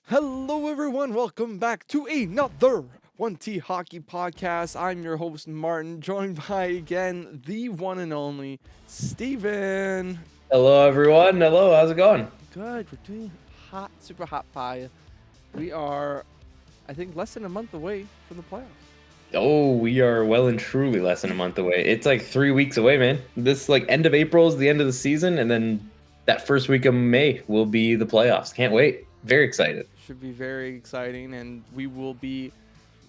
Hello, everyone. Welcome back to another 1T Hockey Podcast. I'm your host, Martin, joined by again the one and only Steven. Hello, everyone. Hello, how's it going? Good. We're doing hot, super hot fire. We are, I think, less than a month away from the playoffs. Oh, we are well and truly less than a month away. It's like 3 weeks away, man. This like end of April is the end of the season, and then that first week of May will be the playoffs. Can't wait. Very excited. Should be very exciting, and we will be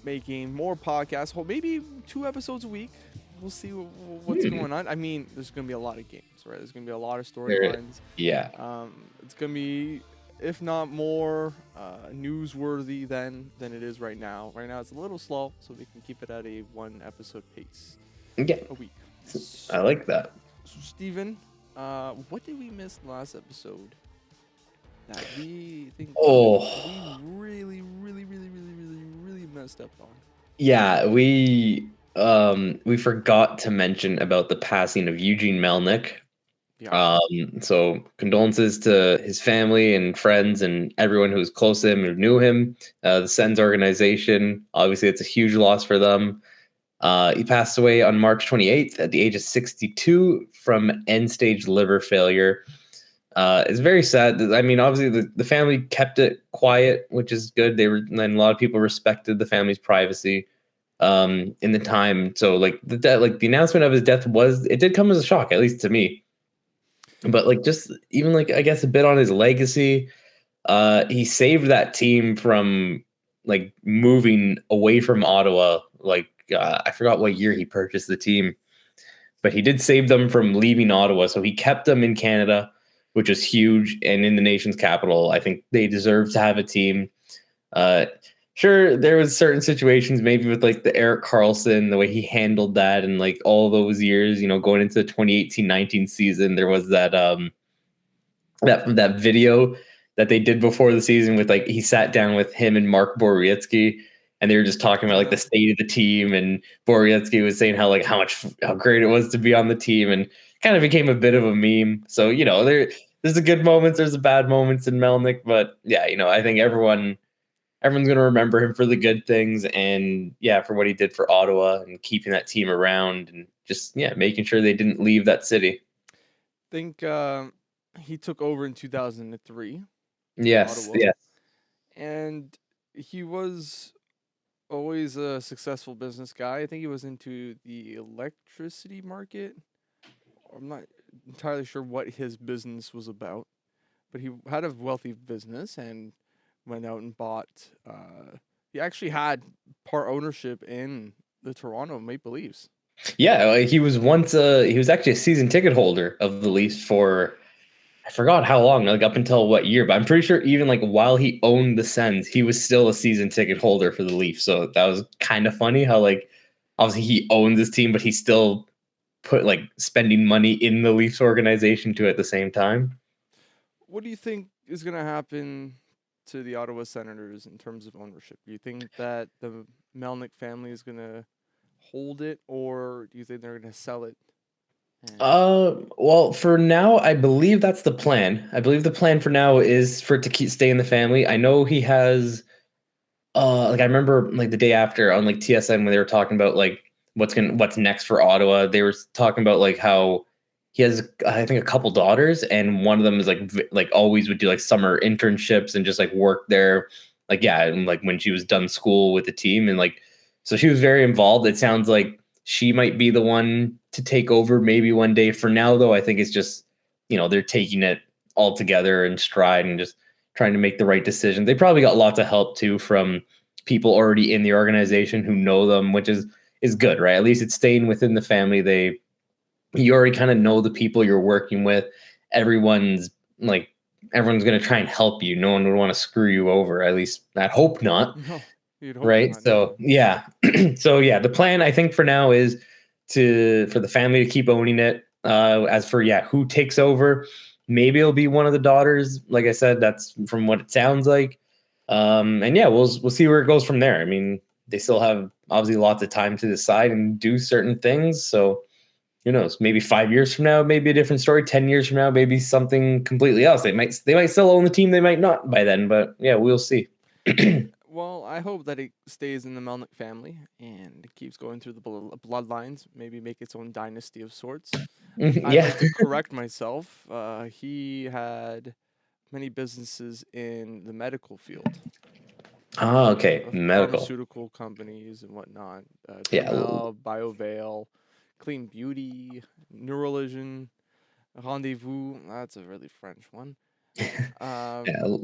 making more podcasts. Well, maybe 2 episodes a week. We'll see what's going on. I mean, there's going to be a lot of games, right? There's going to be a lot of storylines. Yeah. It's going to be, if not more, newsworthy than it is right now. Right now, it's a little slow, so we can keep it at a 1 episode pace Yeah. a week. I like that. So, Steven, what did we miss last episode that we think we really messed up on? Yeah, we forgot to mention about the passing of Eugene Melnyk. Yeah. So condolences to his family and friends and everyone who was close to him who knew him. The Sens organization, obviously, it's a huge loss for them. He passed away on March 28th at the age of 62 from end-stage liver failure. It's very sad. I mean, obviously, the family kept it quiet, which is good. And a lot of people respected the family's privacy in the time. So, like the announcement of his death it did come as a shock, at least to me. But like, just even like, I guess a bit on his legacy. He saved that team from like moving away from Ottawa. Like, I forgot what year he purchased the team, but he did save them from leaving Ottawa. So he kept them in Canada, which is huge, and in the nation's capital. I think they deserve to have a team. Sure, there was certain situations, maybe with like the Erik Karlsson, the way he handled that, and like all those years, going into the 2018-19 season, there was that video that they did before the season with like he sat down with him and Mark Borowiecki, and they were just talking about like the state of the team, and Borowiecki was saying how great it was to be on the team, and kind of became a bit of a meme. So there's the good moments, there's the bad moments in Melnyk, but yeah, I think everyone's going to remember him for the good things, and yeah, for what he did for Ottawa and keeping that team around, and just making sure they didn't leave that city. Think he took over in 2003. Yes, Ottawa. yes. And he was always a successful business guy. I think he was into the electricity market. I'm not entirely sure what his business was about, but he had a wealthy business and went out and bought. He actually had part ownership in the Toronto Maple Leafs. Yeah, like he was actually a season ticket holder of the Leafs for, I forgot how long, like up until what year, but I'm pretty sure even like while he owned the Sens, he was still a season ticket holder for the Leafs. So that was kind of funny how like obviously he owns this team, but he still put like spending money in the Leafs organization too at the same time. What do you think is going to happen to the Ottawa Senators in terms of ownership? Do you think that the Melnyk family is going to hold it, or do you think they're going to sell it? Well, for now, I believe that's the plan. I believe the plan for now is for it to stay in the family. I know he has, like I remember like the day after on like TSN when they were talking about like what's next for Ottawa. They were talking about like how he has, I think, a couple daughters, and one of them is like always would do like summer internships and just like work there. Like yeah, and like when she was done school with the team, and like so she was very involved. It sounds like she might be the one to take over maybe one day. For now, though, I think it's just they're taking it all together in stride and just trying to make the right decision. They probably got lots of help too from people already in the organization who know them, which is good, right? At least it's staying within the family. You already kind of know the people you're working with. Everyone's going to try and help you. No one would want to screw you over. At least I hope not. No, you'd hope Right. not. So No. yeah. So yeah, the plan I think for now is for the family to keep owning it. As for who takes over, maybe it'll be one of the daughters. Like I said, that's from what it sounds like. And yeah, we'll see where it goes from there. I mean, they still have obviously lots of time to decide and do certain things. So who knows? Maybe 5 years from now, maybe a different story. 10 years from now, maybe something completely else. They might still own the team. They might not by then. But yeah, we'll see. Well, I hope that it stays in the Melnyk family and it keeps going through the bloodlines. Maybe make its own dynasty of sorts. I'd Yeah. like to correct myself. He had many businesses in the medical field, Ah, okay. of Medical. pharmaceutical companies and whatnot. Yeah. Trimel, BioVale, Clean Beauty, Neurologion, Rendezvous. That's a really French one. Um, Yeah.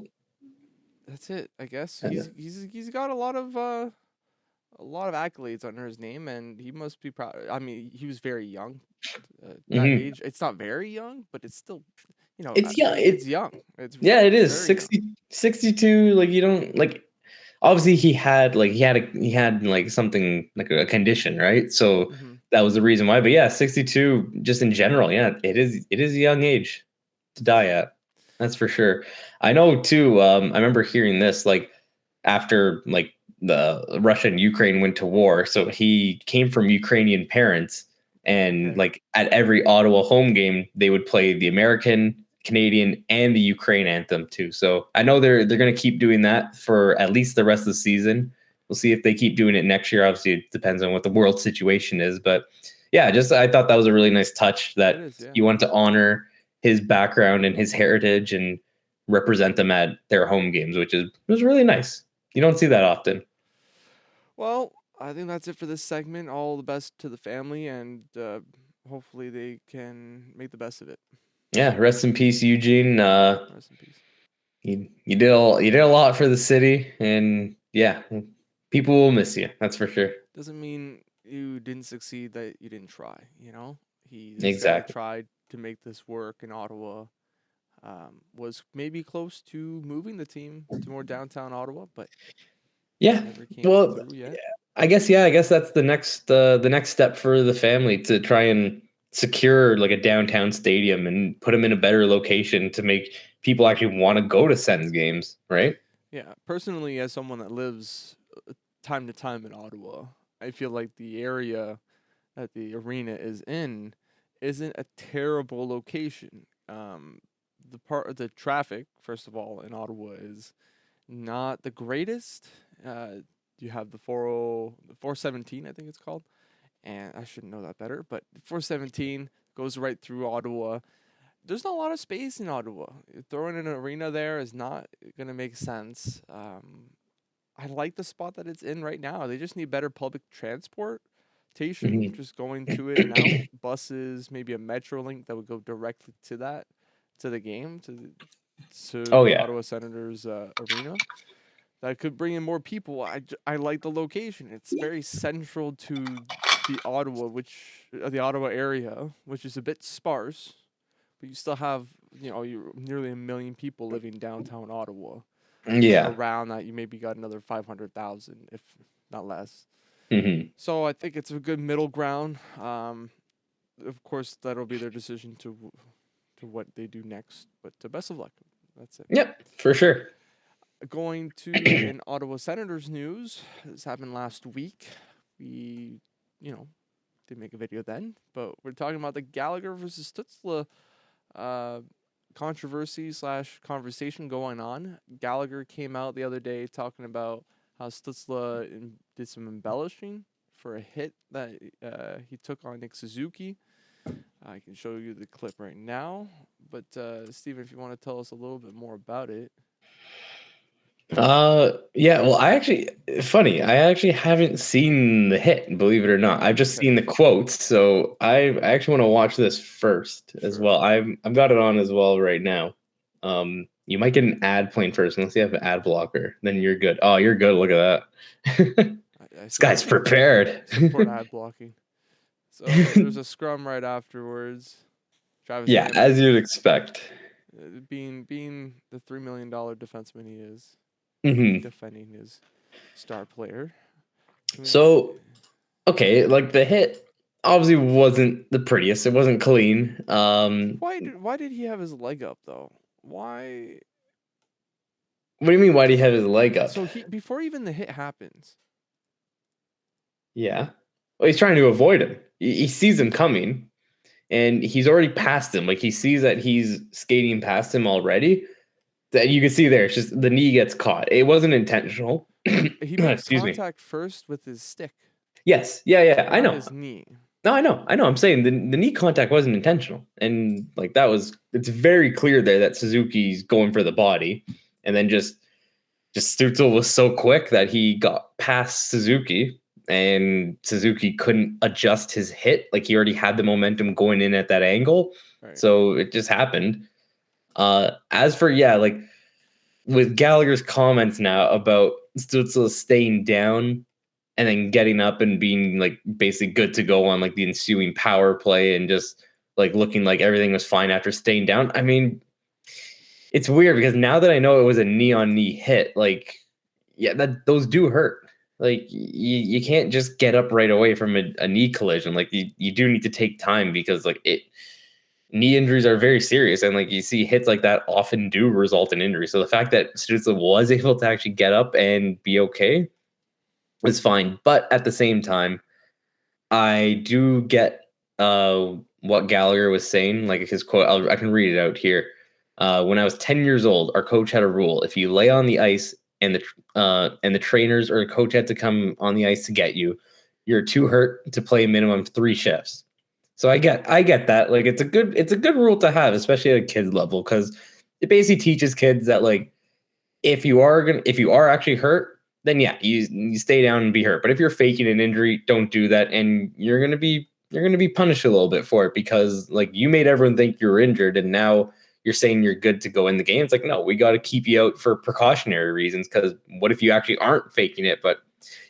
that's it, I guess. He's got a lot of accolades under his name, and he must be proud. I mean, he was very young. That Mhm. age, it's not very young, but it's still, It's yeah. it's young. It's Yeah, it is very young. 62. Like you don't like. Obviously, he had like something like a condition, right? So Hmm. that was the reason why. But yeah, 62. Just in general, yeah, it is a young age to die at. That's for sure. I know too. I remember hearing this like after like the Russia and Ukraine went to war. So he came from Ukrainian parents, and Okay. like at every Ottawa home game, they would play the American, Canadian, and the Ukraine anthem too. So I know they're gonna keep doing that for at least the rest of the season. We'll see if they keep doing it next year. Obviously, it depends on what the world situation is, but yeah, just I thought that was a really nice touch It that is, yeah. you want to honor his background and his heritage and represent them at their home games, which was really nice. You don't see that often. Well, I think that's it for this segment. All the best to the family, and hopefully they can make the best of it. Yeah, rest in peace, Eugene. Rest in peace. You did a lot for the city, and yeah, people will miss you. That's for sure. Doesn't mean you didn't succeed that you didn't try. This guy Exactly. tried to make this work in Ottawa. Was maybe close to moving the team to more downtown Ottawa, but Yeah. never came Well, through yet. I guess yeah. I guess that's the next step for the family to try and secure like a downtown stadium and put them in a better location to make people actually want to go to Sens games, right? Yeah, personally, as someone that lives time to time in Ottawa, I feel like the area that the arena is in isn't a terrible location. The part of the traffic, first of all, in Ottawa is not the greatest. You have the 417, I think it's called, and I should know that better, but 417 goes right through Ottawa. There's not a lot of space in Ottawa. Throwing an arena there is not gonna make sense. I like the spot that it's in right now. They just need better public transportation, Mhm. just going to it and out. Buses, maybe a metro link that would go directly to the game, to Oh the yeah. Ottawa Senators arena. That could bring in more people. I like the location. It's very central to the Ottawa area, which is a bit sparse, but you still have, you nearly a million people living downtown Ottawa. Yeah. Around that, you maybe got another 500,000, if not less. Hmm. So I think it's a good middle ground. Of course, that'll be their decision to what they do next. But best of luck. That's it. Yep, for sure. Going to an Ottawa Senators news. This happened last week. We, didn't make a video then, but we're talking about the Gallagher versus Stutzle uh, controversy slash conversation going on. Gallagher came out the other day talking about how Stutzle did some embellishing for a hit that he took on Nick Suzuki. I can show you the clip right now, but Steven, if you want to tell us a little bit more about it. Yeah, well, I actually haven't seen the hit, believe it or not. I've just Okay, seen the quotes, so I actually want to watch this first as sure. well. I've got it on as well right now. You might get an ad playing first, unless you have an ad blocker, then you're good. Oh, you're good. Look at that. I This guy's support prepared. support ad blocking. So there's a scrum right afterwards. Travis Yeah, Hamonic, as you'd expect. being the $3 million defenseman he is, Hmm. defending his star player. So, okay, like the hit obviously wasn't the prettiest. It wasn't clean. Why did he have his leg up though? Why? What do you mean? Why do you have his leg up? So he before even the hit happens. Yeah. Well, he's trying to avoid him. He sees him coming. and he's already passed him. Like he sees that he's skating past him already. That you can see there, it's just the knee gets caught. It wasn't intentional. He makes Excuse me. contact first with his stick, Yes, yeah, I not know. his knee. No, I know. I'm saying the knee contact wasn't intentional, and like that was, it's very clear there that Suzuki's going for the body, and then just Stutzle was so quick that he got past Suzuki, and Suzuki couldn't adjust his hit. Like he already had the momentum going in at that angle, Right. so it just happened. As for like with Gallagher's comments now about Stutzle staying down and then getting up and being like basically good to go on like the ensuing power play and just like looking like everything was fine after staying down. I mean, it's weird because now that I know it was a knee on knee hit, like yeah, that those do hurt. Like you can't just get up right away from a knee collision. Like you do need to take time because like knee injuries are very serious, and like you see hits like that often do result in injury. So the fact that Stutzle was able to actually get up and be okay was fine. But at the same time, I do get what Gallagher was saying, like his quote. I can read it out here. When I was 10 years old, our coach had a rule: if you lay on the ice and the trainers or the coach had to come on the ice to get you, you're too hurt to play a minimum 3 shifts. So I get that. Like it's a good rule to have, especially at a kid level, because it basically teaches kids that like if you are actually hurt, then yeah, you stay down and be hurt. But if you're faking an injury, don't do that, and you're gonna be punished a little bit for it because like you made everyone think you were injured, and now you're saying you're good to go in the game. It's like no, we got to keep you out for precautionary reasons because what if you actually aren't faking it? But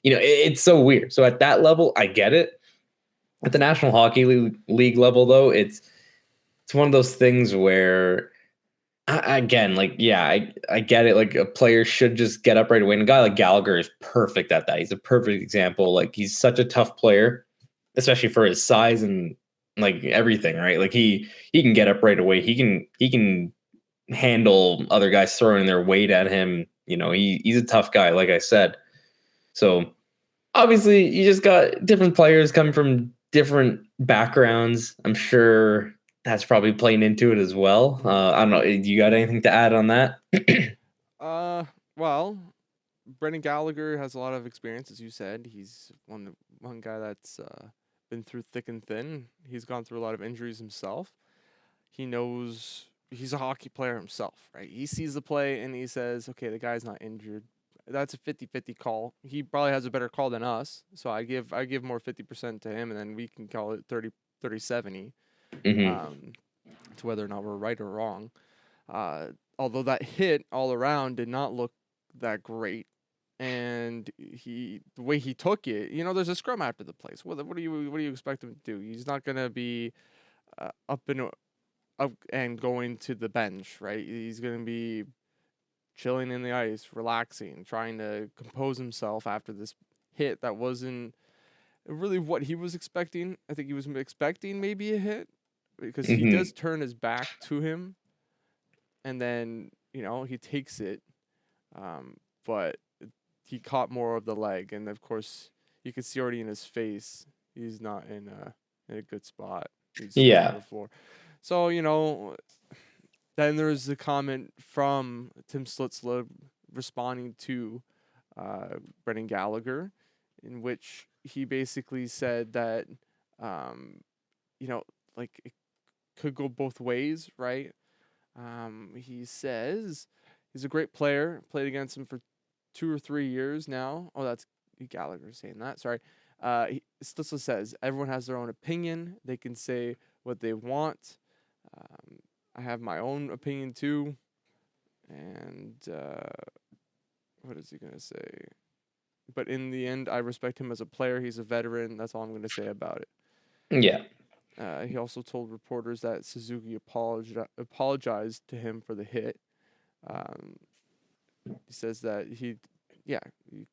it's so weird. So at that level, I get it. At the National Hockey League level, though, it's one of those things where again, like, yeah, I get it. Like, a player should just get up right away. And a guy like Gallagher is perfect at that. He's a perfect example. Like, he's such a tough player, especially for his size and like everything, right? Like, he can get up right away. He can handle other guys throwing their weight at him. He's a tough guy, like I said. So obviously, you just got different players coming from different backgrounds. I'm sure that's probably playing into it as well. I don't know. You got anything to add on that? Well, Brendan Gallagher has a lot of experience, as you said. He's one guy that's been through thick and thin. He's gone through a lot of injuries himself. He knows he's a hockey player himself, right? He sees the play and he says, okay, the guy's not injured. That's a 50-50 call. He probably has a better call than us. So I give more 50% to him, and then we can call it 30-70 Mm-hmm. to whether or not we're right or wrong. Although that hit all around did not look that great. And the way he took it, there's a scrum after the play. So what do you expect him to do? He's not gonna be up and going to the bench, right? He's gonna be chilling in the ice, relaxing, trying to compose himself after this hit that wasn't really what he was expecting. I think he was expecting maybe a hit because he Mm-hmm. does turn his back to him, and then he takes it, but he caught more of the leg, and of course you can see already in his face he's not in a good spot. He's laying on Yeah. the floor. So then there's the comment from Tim Stutzle responding to Brendan Gallagher, in which he basically said that like it could go both ways, right? He says he's a great player. Played against him for 2 or 3 years now. Oh, that's Gallagher saying that. Sorry. Stutzle says everyone has their own opinion. They can say what they want. I have my own opinion too. And what is he gonna say? But in the end, I respect him as a player. He's a veteran. That's all I'm gonna say about it. Yeah. He also told reporters that Suzuki apologized to him for the hit. Um, he says that he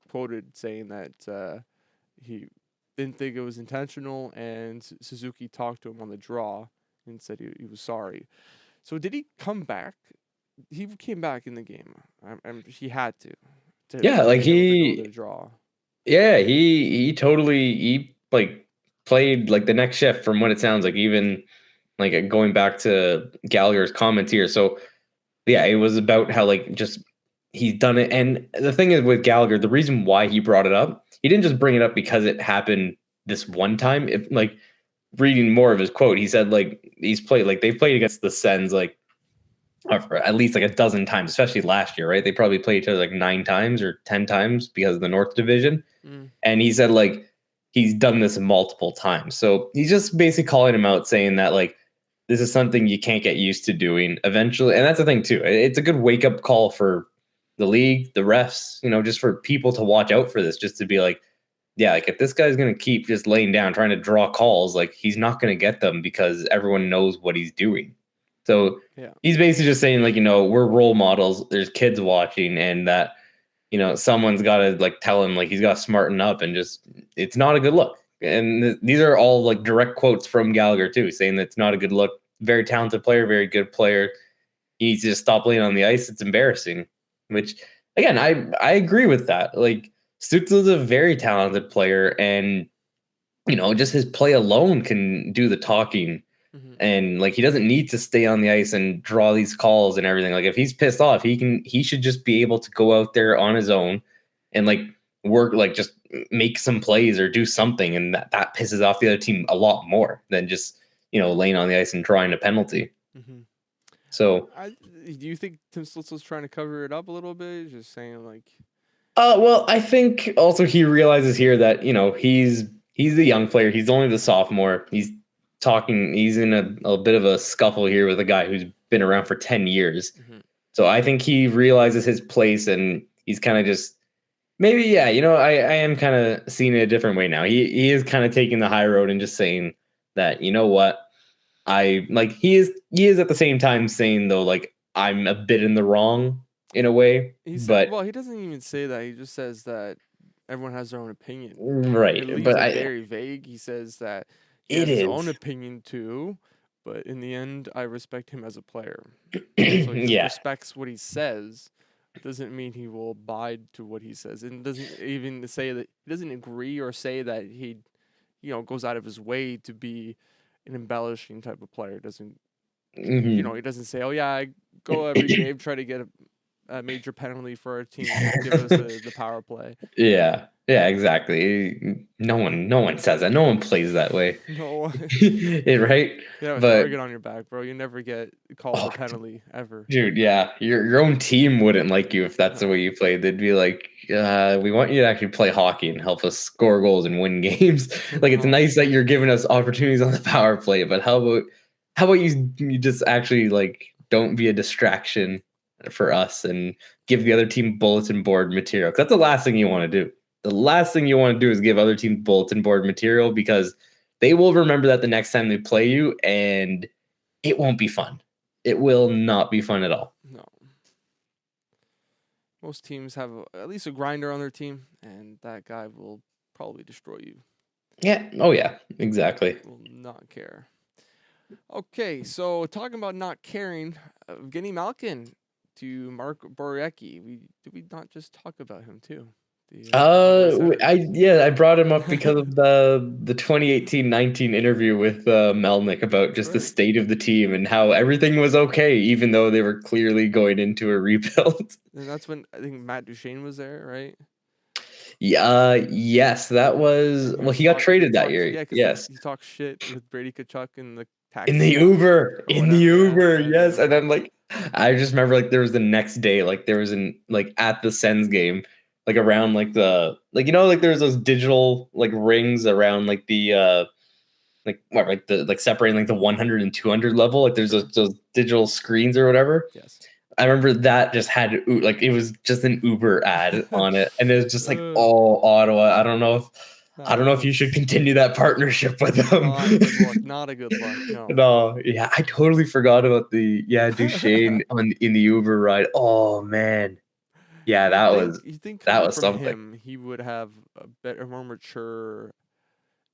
quoted saying that he didn't think it was intentional, and Suzuki talked to him on the draw and said he was sorry. So did he come back? He came back in the game. He had Yeah. to Like be able to go to the draw. yeah, he totally, he like played like the next shift from what it sounds like. Even like going back to Gallagher's comments here. So yeah, it was about how like just he's done it. And the thing is with Gallagher, the reason why he brought it up, he didn't just bring it up because it happened this one time. If like reading more of his quote, he said like he's played like they've played against the Sens like at least like a dozen times, especially last year, right? They probably played each other like 9 times or 10 times because of the North Division. And he said like he's done this multiple times. So he's just basically calling him out, saying that like this is something you can't get used to doing eventually. And that's the thing too. It's a good wake up call for the league, the refs, just for people to watch out for this, just to be like, yeah, like if this guy's gonna keep just laying down, trying to draw calls, like he's not gonna get them because everyone knows what he's doing. So he's basically just saying like, we're role models. There's kids watching, and that someone's got to like tell him like he's got to smarten up, and just it's not a good look. And these are all like direct quotes from Gallagher too, saying that it's not a good look. Very talented player, very good player. He needs to just stop laying on the ice. It's embarrassing. Which again, I agree with that. Like Stutzle is a very talented player, and just his play alone can do the talking. And like he doesn't need to stay on the ice and draw these calls and everything. Like if he's pissed off, he should just be able to go out there on his own and like work, like just make some plays or do something, and that pisses off the other team a lot more than just laying on the ice and drawing a penalty. So do you think Tim Stutzle's trying to cover it up a little bit, just saying like well, I think also he realizes here that he's the young player, he's only the sophomore, he's in a bit of a scuffle here with a guy who's been around for 10 years. So I think he realizes his place, and he's kind of just maybe, I am kind of seeing it a different way now. He is kind of taking the high road and just saying that, what, I like, he is at the same time saying though, like, I'm a bit in the wrong in a way. Well, he doesn't even say that. He just says that everyone has their own opinion. Right. It leaves it very vague. He says that he has his own opinion too, but in the end, I respect him as a player. So he just respects what he says. Doesn't mean he will abide to what he says, and doesn't even say that he doesn't agree or say that he, goes out of his way to be an embellishing type of player. Doesn't he doesn't say, "Oh yeah, I go every game, try to get a major penalty for our team, give us the power play." Yeah, exactly. No one says that. No one plays that way. No, right? You have a target on your back, bro. You never get called a penalty ever. Dude, yeah, your own team wouldn't like you if that's the way you played. They'd be like, we want you to actually play hockey and help us score goals and win games. Like it's nice that you're giving us opportunities on the power play, but how about you just actually like don't be a distraction for us and give the other team bulletin board material. 'Cause that's the last thing you want to do. The last thing you want to do is give other teams bulletin board material, because they will remember that the next time they play you, and it won't be fun. It will not be fun at all. No. Most teams have at least a grinder on their team, and that guy will probably destroy you. Yeah. Oh, yeah. Exactly. Will not care. Okay, so talking about not caring, Evgeny Malkin to Mark Borowiecki. Did we not just talk about him too? I brought him up because of the 2018-19 interview with Melnyk about just the state of the team and how everything was okay, even though they were clearly going into a rebuild. And that's when I think Matt Duchene was there, right? Yeah. Yes, that was. Well, he got traded that year. Yeah, yes. He talked shit with Brady Tkachuk in the taxi. In the Uber. Yes. And then like, I just remember like there was the next day, like there was at the Sens game, like around like the like there's those digital like rings around like the separating like the 100 and 200 level, like there's those digital screens or whatever. Yes. I remember that just had like it was just an Uber ad on it, and it was just like, oh, Ottawa. I don't know if you should continue that partnership with them. Not a good look. No. No, yeah, I totally forgot about the Duchene in the Uber ride. Oh man, yeah, that was something. Him, he would have a better, more mature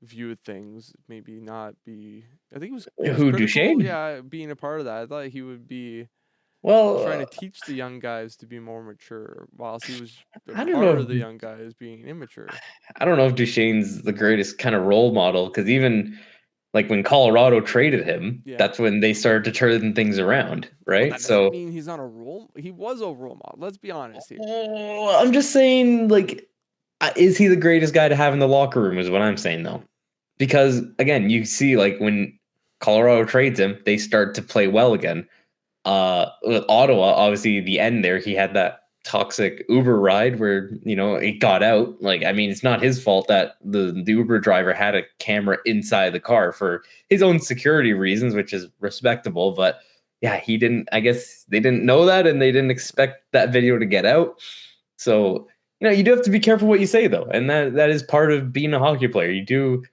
view of things. Maybe not be. I think it was Duchene? Yeah, being a part of that. I thought he would be. Trying to teach the young guys to be more mature, whilst he was part of the young guys being immature. I don't know if Duchene's the greatest kind of role model, because even like when Colorado traded him, Yeah. that's when they started to turn things around, Well, right? that doesn't So mean he's not a role. He was a role model. Let's be honest here. I'm just saying, like, is he the greatest guy to have in the locker room? Is what I'm saying, though. Because again, you see, like when Colorado trades him, they start to play well again. With Ottawa, obviously, the end there, he had that toxic Uber ride where it got out. Like, I mean, it's not his fault that the Uber driver had a camera inside the car for his own security reasons, which is respectable. But yeah, he didn't. I guess they didn't know that, and they didn't expect that video to get out. So you do have to be careful what you say, though, and that is part of being a hockey player. You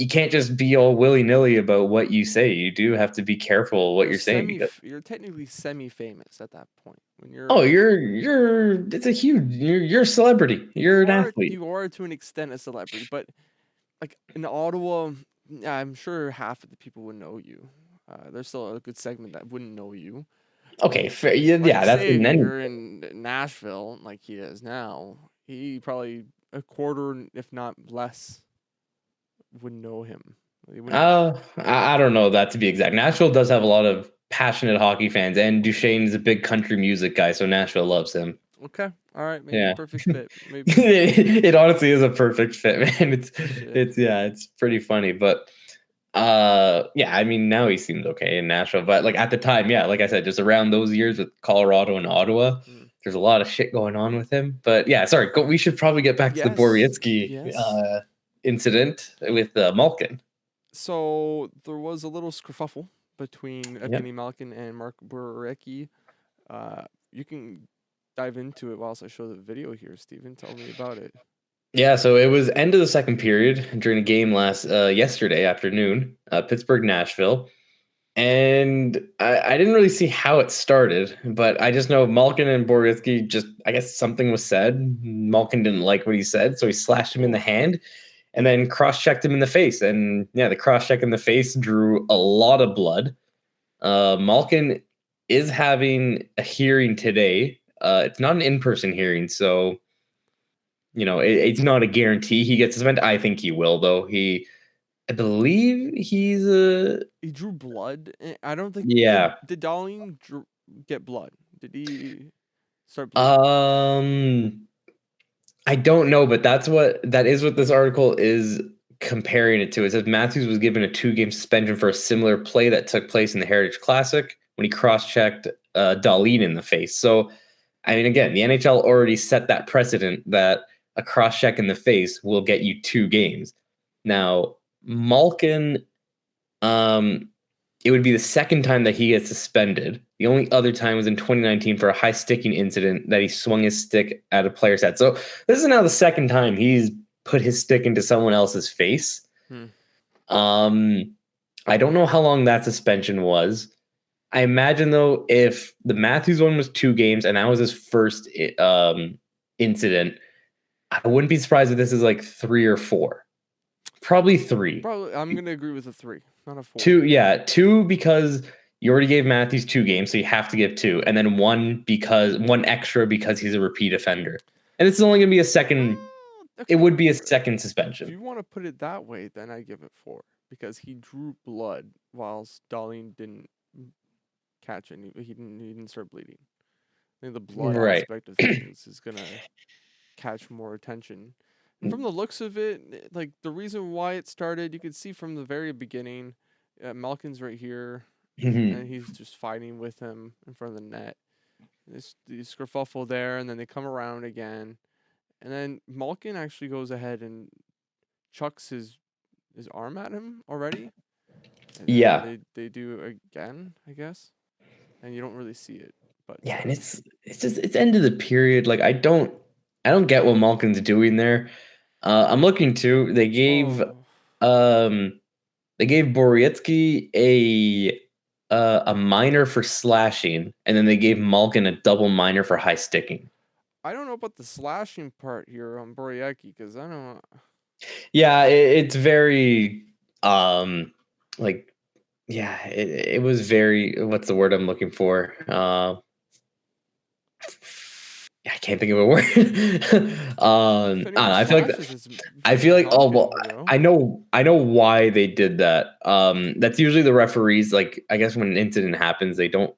can't just be all willy-nilly about what you say. You do have to be careful what you're saying because You're technically semi-famous at that point when oh, you're it's a huge you're a celebrity. You're an athlete. you are to an extent a celebrity, but like in Ottawa, I'm sure half of the people would know you. There's still a good segment that wouldn't know you. Okay, fair. Yeah, Like, that's say in if any. you're in Nashville, like he is now, he probably a quarter, if not less, would know him. I don't know that to be exact. Nashville does have a lot of passionate hockey fans, and Duchesne is a big country music guy, so Nashville loves him. Okay, all right, maybe Yeah. perfect fit. Maybe It honestly is a perfect fit, man. shit. It's pretty funny, but yeah, I mean now he seems okay in Nashville, but like at the time, yeah, like I said, just around those years with Colorado and Ottawa, there's a lot of shit going on with him. But yeah, sorry, we should probably get back to the Yes, Borowiecki yes. incident with Malkin. So there was a little skerfuffle between Yeah. Evgeny Malkin and Mark Borowiecki. You can dive into it whilst I show the video here, Steven. Tell me about it. Yeah, so it was end of the second period during a game yesterday afternoon, Pittsburgh Nashville, and I didn't really see how it started, but I just know Malkin and Borowiecki just I guess something was said. Malkin didn't like what he said, so he slashed him in the Oof. hand, and then cross checked him in the face, and yeah, the cross check in the face drew a lot of blood. Malkin is having a hearing today. It's not an in-person hearing, so it's not a guarantee he gets suspended. I think he will, though. I believe he's a He drew blood. I don't think yeah. did Darlene get blood? Did he start bleeding? I don't know, but that is what this article is comparing it to. It says Mathews was given a 2-game suspension for a similar play that took place in the Heritage Classic when he cross-checked Darlene in the face. So, I mean, again, the NHL already set that precedent that a cross-check in the face will get you 2 games. Now, Malkin, it would be the second time that he gets suspended. The only other time was in 2019 for a high sticking incident that he swung his stick at a player's head. So this is now the second time he's put his stick into someone else's face. I don't know how long that suspension was. I imagine though, if the Mathews one was 2 games and that was his first incident, I wouldn't be surprised if this is like 3 or 4. Probably 3. Probably, I'm gonna agree with a 3, not a 4. 2, yeah, 2 because you already gave Mathews 2 games, so you have to give 2, and then one extra because he's a repeat offender, and it's only gonna be a second. Okay. It would be a second If suspension. you want to put it that way, then I give it 4 because he drew blood whilst Darlene didn't catch any. He didn't start bleeding. I think the blood Right. aspect of things is gonna catch more attention. And from the looks of it, like the reason why it started, you could see from the very beginning. Malkin's right here, and he's just fighting with him in front of the net. This skerfuffle there, and then they come around again, and then Malkin actually goes ahead and chucks his arm at him already. And Yeah. they do again, I guess, and you don't really see it, but Yeah, and it's end of the period. Like I don't get what Malkin's doing there. I'm looking too. They gave Borowiecki a minor for slashing, and then they gave Malkin a double minor for high sticking. I don't know about the slashing part here on Borowiecki because I don't. Yeah, it's very like yeah, it was very what's the word I'm looking for? can't think of a word. I If don't anyone know, I feel like slashes, it's I freaking feel like oh well, Malkin, bro. I know why they did that. That's usually the referees. Like I guess when an incident happens, they don't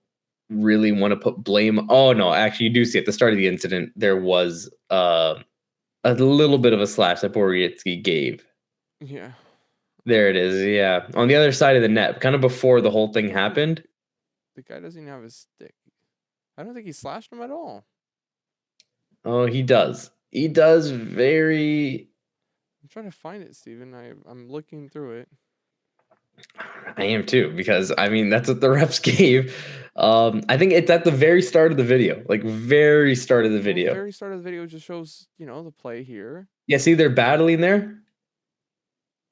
really want to put blame. Oh no, actually, you do see at the start of the incident there was a little bit of a slash that Borowiecki gave. Yeah. There it is. Yeah, on the other side of the net, kind of before the whole thing Dude, happened. the guy doesn't even have his stick. I don't think he slashed him at all. Oh, he does. He does very. I'm trying to find it, Steven. I'm looking through it. I am too, because I mean that's what the refs gave. I think it's at the very start of the video, like very start of the Well, the video. very start of the video just shows, the play here. Yeah, see, they're battling there.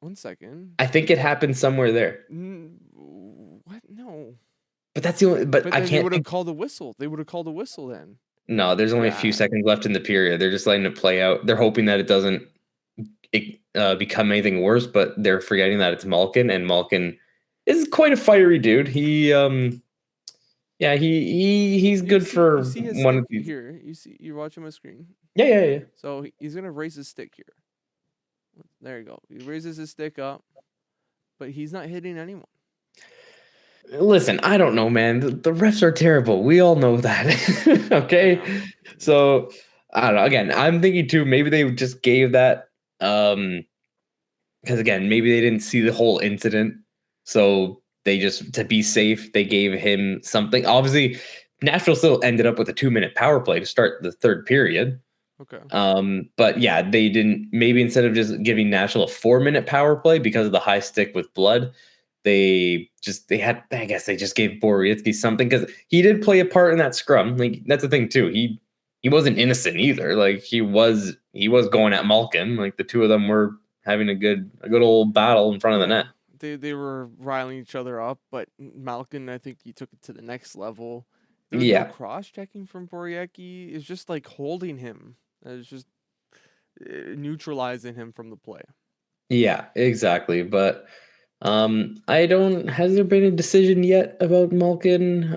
1 second. I think it happened somewhere there, What? No. but that's the only. But But I then they can't would have think. called the whistle. They would have called the whistle then. No, there's only a few Yeah. seconds left in the period. They're just letting it play out. They're hoping that it doesn't become anything worse, but they're forgetting that it's Malkin, and Malkin is quite a fiery dude. Yeah, he's You good see, you for see his one stick of these. here. You're watching my screen. Yeah. So he's gonna raise his stick here. There you go. He raises his stick up, but he's not hitting anyone. Listen, I don't know, man. The refs are terrible. We all know that. Okay, Yeah. so I don't know. Again, I'm thinking too. Maybe they just gave that because again, maybe they didn't see the whole incident, so they just to be safe, they gave him something. Obviously, Nashville still ended up with a 2-minute power play to start the third period. Okay. But yeah, they didn't. Maybe instead of just giving Nashville a 4-minute power play because of the high stick with blood, they had. I guess they just gave Borowiecki something because he did play a part in that scrum. Like that's the thing too. He wasn't innocent either. Like he was going at Malkin. Like the two of them were having a good old battle in front of the net. They were riling each other up, but Malkin, I think he took it to the next level. There was no Yeah, cross checking from Borowiecki. It's just like holding him. It's just neutralizing him from the play. yeah, exactly. But I don't. Has there been a decision yet about Malkin?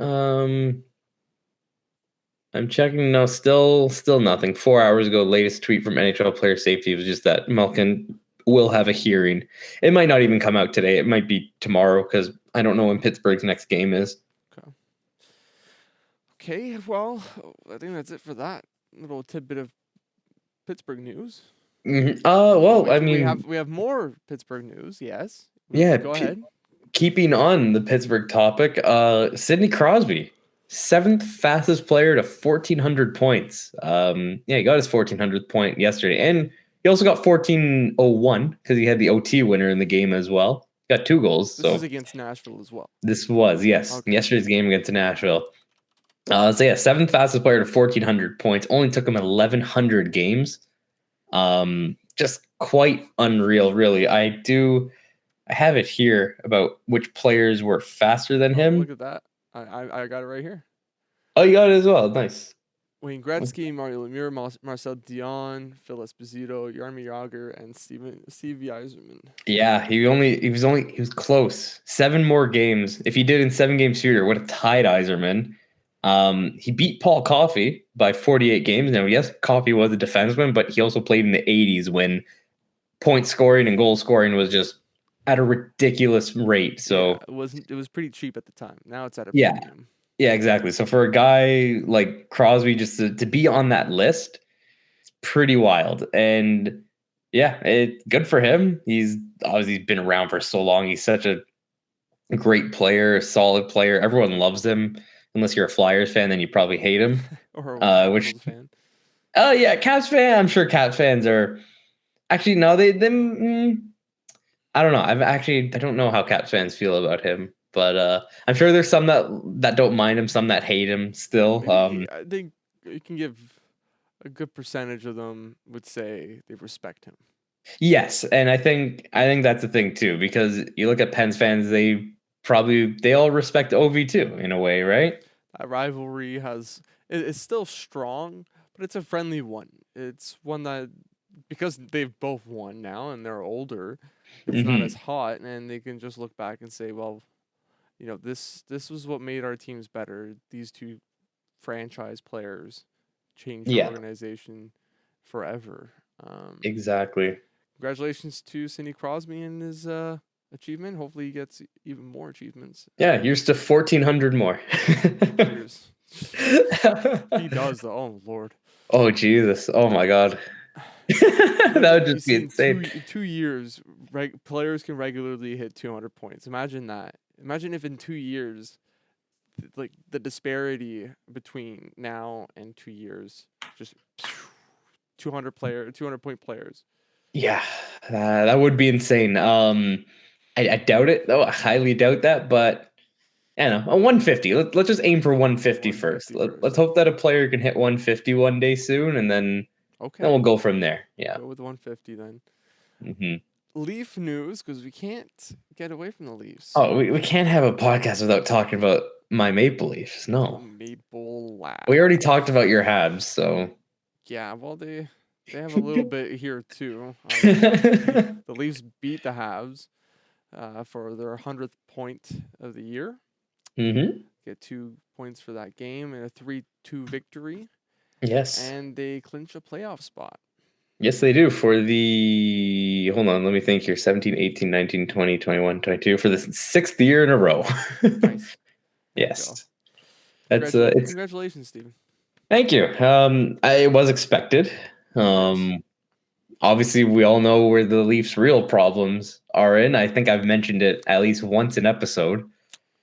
I'm checking. No, still nothing. 4 hours ago, latest tweet from NHL player safety was just that Malkin will have a hearing. It might not even come out today. It might be tomorrow because I don't know when Pittsburgh's next game is. Okay. Okay, well, I think that's it for that little tidbit of Pittsburgh news. Well, I we mean, have more Pittsburgh news. Yes. yeah. Go ahead. Keeping on the Pittsburgh topic, Sidney Crosby, 7th fastest player to 1,400 points. Yeah, he got his 1,400th point yesterday, and he also got 1,401 because he had the OT winner in the game as well. Got 2 goals. This is So against Nashville as well. this was Okay. yesterday's game against Nashville. So yeah, 7th fastest player to 1,400 points. Only took him 1,100 games. Just quite unreal, really. I have it here about which players were faster than him. Look at that. I got it right here. Oh, you got it as well. Nice. Wayne Gretzky, Mario Lemieux, Marcel Dion, Phil Esposito, Jaromir Jagr, and Steve Yzerman. Yeah, he was close. 7 more games. If he did in 7 games here, would have tied Yzerman. He beat Paul Coffey by 48 games. Now, yes, Coffey was a defenseman, but he also played in the 80s when point scoring and goal scoring was just at a ridiculous rate. So yeah, it was pretty cheap at the time. Now it's at a yeah, premium. yeah, exactly. So for a guy like Crosby, just to be on that list, it's pretty wild. And yeah, good for him. He's obviously been around for so long. He's such a great player, a solid player. Everyone loves him. Unless you're a Flyers fan, then you probably hate him. Or a Capitals fan. Oh yeah, Caps fan. I'm sure Caps fans are actually no. I don't know. I don't know how Caps fans feel about him, but I'm sure there's some that don't mind him, some that hate him still. Maybe, I think you can give a good percentage of them would say they respect him. Yes, and I think that's the thing too, because you look at Pens fans, they all respect OV too in a way, right? That rivalry it's still strong, but it's a friendly one. It's one that because they've both won now and they're older, it's not as hot, and they can just look back and say, well, this was what made our teams better. These two franchise players change your Yeah, organization forever. exactly. Congratulations to Sidney Crosby and his achievement. Hopefully, he gets even more achievements. Yeah, here's to 1,400 more. Cheers. He does though. Oh Lord. Oh Jesus! Oh my God! That would You just be see, in insane. 2 years, players can regularly hit 200 points. Imagine that. Imagine if in 2 years, like the disparity between now and 2 years, just 200 point players. Yeah, that would be insane. I doubt it though. I highly doubt that, but I don't know, a 150. Let's just aim for 150 first. 150 Let's first. hope that a player can hit 150 one day soon, and then Okay, we'll go from there. Yeah. go with 150 then. Hmm. Leaf news, because we can't get away from the Leafs. Oh, we can't have a podcast without talking about my Maple Leafs. Oh, No, Maple Lab. we already talked about your Habs, so. Yeah, well they have a little bit here too. The Leafs beat the Habs for their 100th point of the year. Mm-hmm. Get 2 points for that game and a 3-2 victory. Yes. And they clinch a playoff spot. Yes, they do for the, hold on, let me think here, 17, 18, 19, 20, 21, 22, for the 6th year in a row. Nice. Yes. That's it's Congratulations, Stephen. Thank you. It was expected. Obviously we all know where the Leafs' real problems are in. I think I've mentioned it at least once an episode.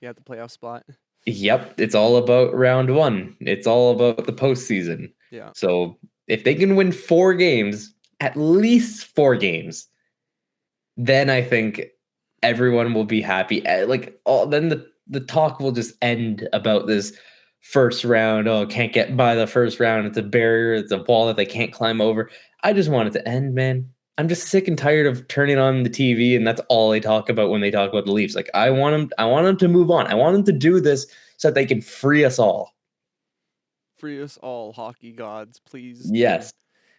Yeah, the playoff spot. Yep, it's all about round one. It's all about the postseason. Yeah. So if they can win 4 games, at least 4 games, then I think everyone will be happy. Then the talk will just end about this first round. Oh, can't get by the first round. It's a barrier. It's a wall that they can't climb over. I just want it to end, man. I'm just sick and tired of turning on the TV and that's all they talk about when they talk about the Leafs. Like I want them to move on. I want them to do this so that they can free us all. Free us all, hockey gods, please. Yes.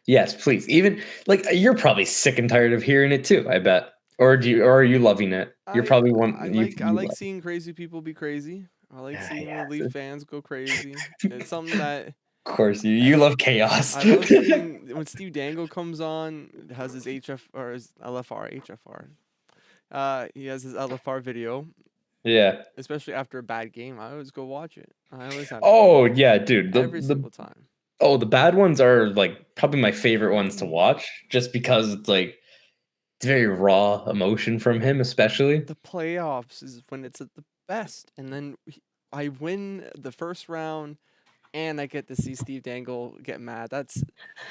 Yes, please. Even like you're probably sick and tired of hearing it too, I bet. Or are you loving it? You're probably one. I like seeing crazy people be crazy. I like seeing the Leaf fans go crazy. It's something that. Of course, you love chaos. I love seeing when Steve Dangle comes on, has his HF or his HFR. He has his LFR video. Yeah. Especially after a bad game, I always go watch it. I always have. Oh yeah, dude. Every single time. Oh, the bad ones are like probably my favorite ones to watch, just because it's like it's very raw emotion from him, especially. The playoffs is when it's at the best, and then I win the first round, and I get to see Steve Dangle get mad. That's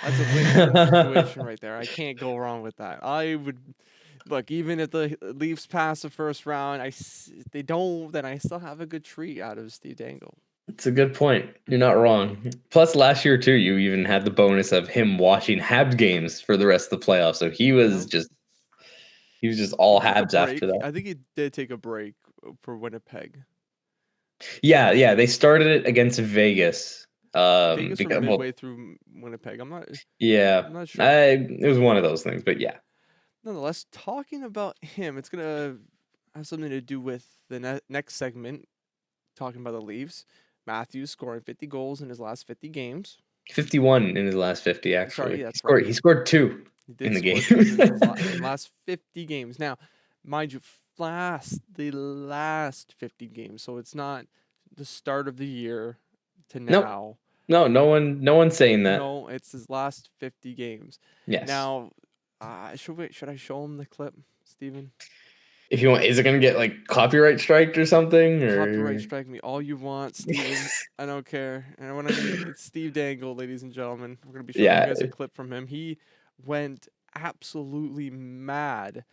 a win-win situation right there. I can't go wrong with that. I would look even if the Leafs pass the first round. They don't, then I still have a good treat out of Steve Dangle. It's a good point. You're not wrong. Plus, last year too, you even had the bonus of him watching Habs games for the rest of the playoffs. So he was just all Habs after that. I think he did take a break for Winnipeg. Yeah. They started it against Vegas. Vegas were midway through Winnipeg. I'm not. Yeah, I'm not sure. It was one of those things, but yeah. Nonetheless, talking about him, it's gonna have something to do with the next segment. Talking about the Leafs. Mathews scoring 50 goals in his last 50 games. 51 in his last 50, actually. Sorry, he scored 2 in the game. In last 50 games. Now, mind you, the last 50 games. So it's not the start of the year to now. No one's saying that. No, it's his last 50 games. Yes. Now, should I show him the clip, Steven? If you want, is it gonna get like copyright striked or something? Or? Copyright strike me all you want, Steven. I don't care. And when I mean it's Steve Dangle, ladies and gentlemen, we're gonna be showing you guys a clip from him. He went absolutely mad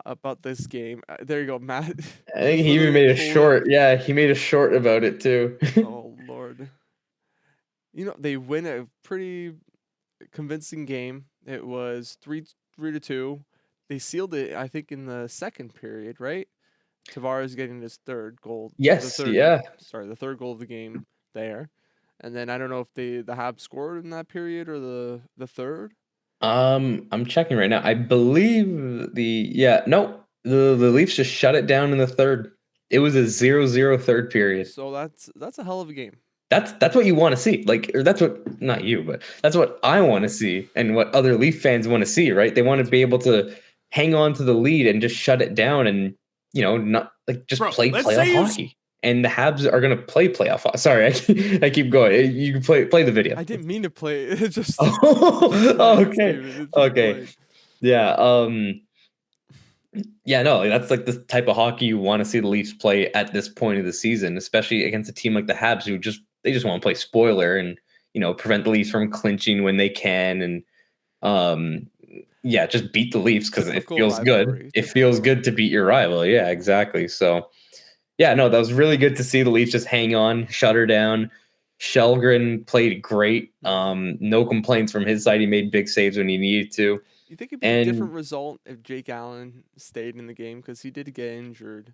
about this game. There you go, Matt. I think he even made a short. Yeah, he made a short about it too. Oh Lord. They win a pretty convincing game. It was 3-2. They sealed it, I think, in the second period, right? Tavares getting his third goal. Yes, The third goal of the game there. And then I don't know if the Habs scored in that period or the third. I'm checking right now. I believe the Leafs just shut it down in the third. It was a 0-0 third period. So that's a hell of a game. That's what you want to see. Like, or that's what, not you, but that's what I want to see, and what other Leaf fans want to see, right? They want to be able to hang on to the lead and just shut it down, and not like just play playoff hockey. And the Habs are gonna play playoff hockey. Sorry, I keep going. You can play the video. I didn't mean to play it. Just okay. Yeah. Yeah, no, that's like the type of hockey you want to see the Leafs play at this point of the season, especially against a team like the Habs who they just want to play spoiler and prevent the Leafs from clinching when they can, and just beat the Leafs because it feels good. It feels good to beat your rival. Yeah, exactly. So yeah, no, that was really good to see the Leafs just hang on, shut her down. Shelgren played great. No complaints from his side. He made big saves when he needed to. You think it'd be a different result if Jake Allen stayed in the game, because he did get injured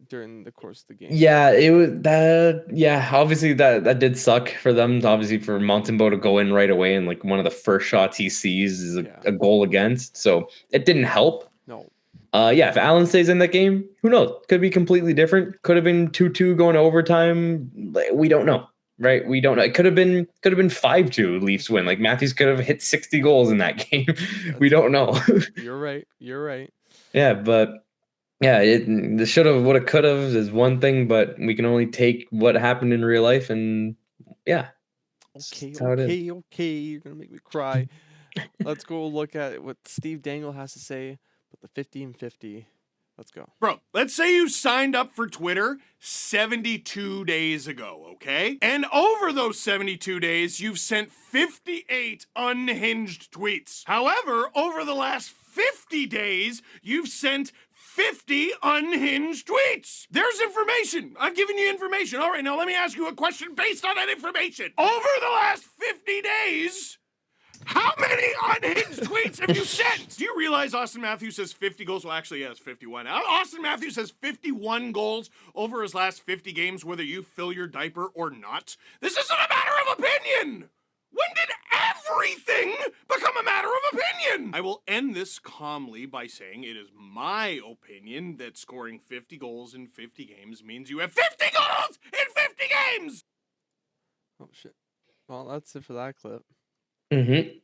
during the course of the game? Yeah, it was that. Yeah, obviously that did suck for them. Obviously, for Montembeault to go in right away and like one of the first shots he sees is a goal against, so it didn't help. No. If Allen stays in that game, who knows? Could be completely different. Could have been 2-2 going to overtime. We don't know. Right, we don't know. It could have been 5-2 Leafs win. Like Mathews could have hit 60 goals in that game. We don't know. You're right. Yeah, but the should have, would have, could have is one thing, but we can only take what happened in real life, and yeah. Okay. You're gonna make me cry. Let's go look at what Steve Dangle has to say about the 50 and 50. Let's go. Bro, let's say you signed up for Twitter 72 days ago, okay? And over those 72 days, you've sent 58 unhinged tweets. However, over the last 50 days, you've sent 50 unhinged tweets. There's information. I've given you information. All right, now let me ask you a question based on that information. Over the last 50 days... how many unhinged tweets have you sent? Do you realize Auston Mathews has 50 goals? Well, actually, he has 51. Auston Mathews has 51 goals over his last 50 games, whether you fill your diaper or not. This isn't a matter of opinion. When did everything become a matter of opinion? I will end this calmly by saying it is my opinion that scoring 50 goals in 50 games means you have 50 goals in 50 games! Oh, shit. Well, that's it for that clip. Mm-hmm.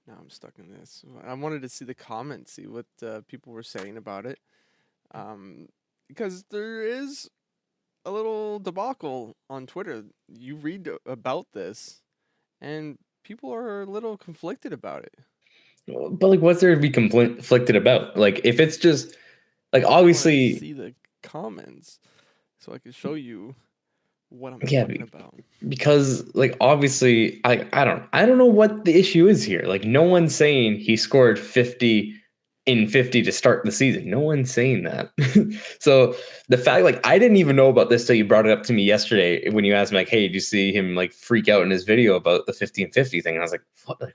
Now I'm stuck in this. I wanted to see the comments, see what people were saying about it, because there is a little debacle on Twitter. You read about this, and people are a little conflicted about it. But like, what's there to be conflicted about? Like, if it's just like, obviously, see the comments so I can show you what I'm talking about. Because like, obviously, I don't know what the issue is here. Like, no one's saying he scored 50 in 50 to start the season. No one's saying that. So the fact, like, I didn't even know about this till you brought it up to me yesterday when you asked me, like, hey, did you see him like freak out in his video about the 50 and 50 thing? And I was like,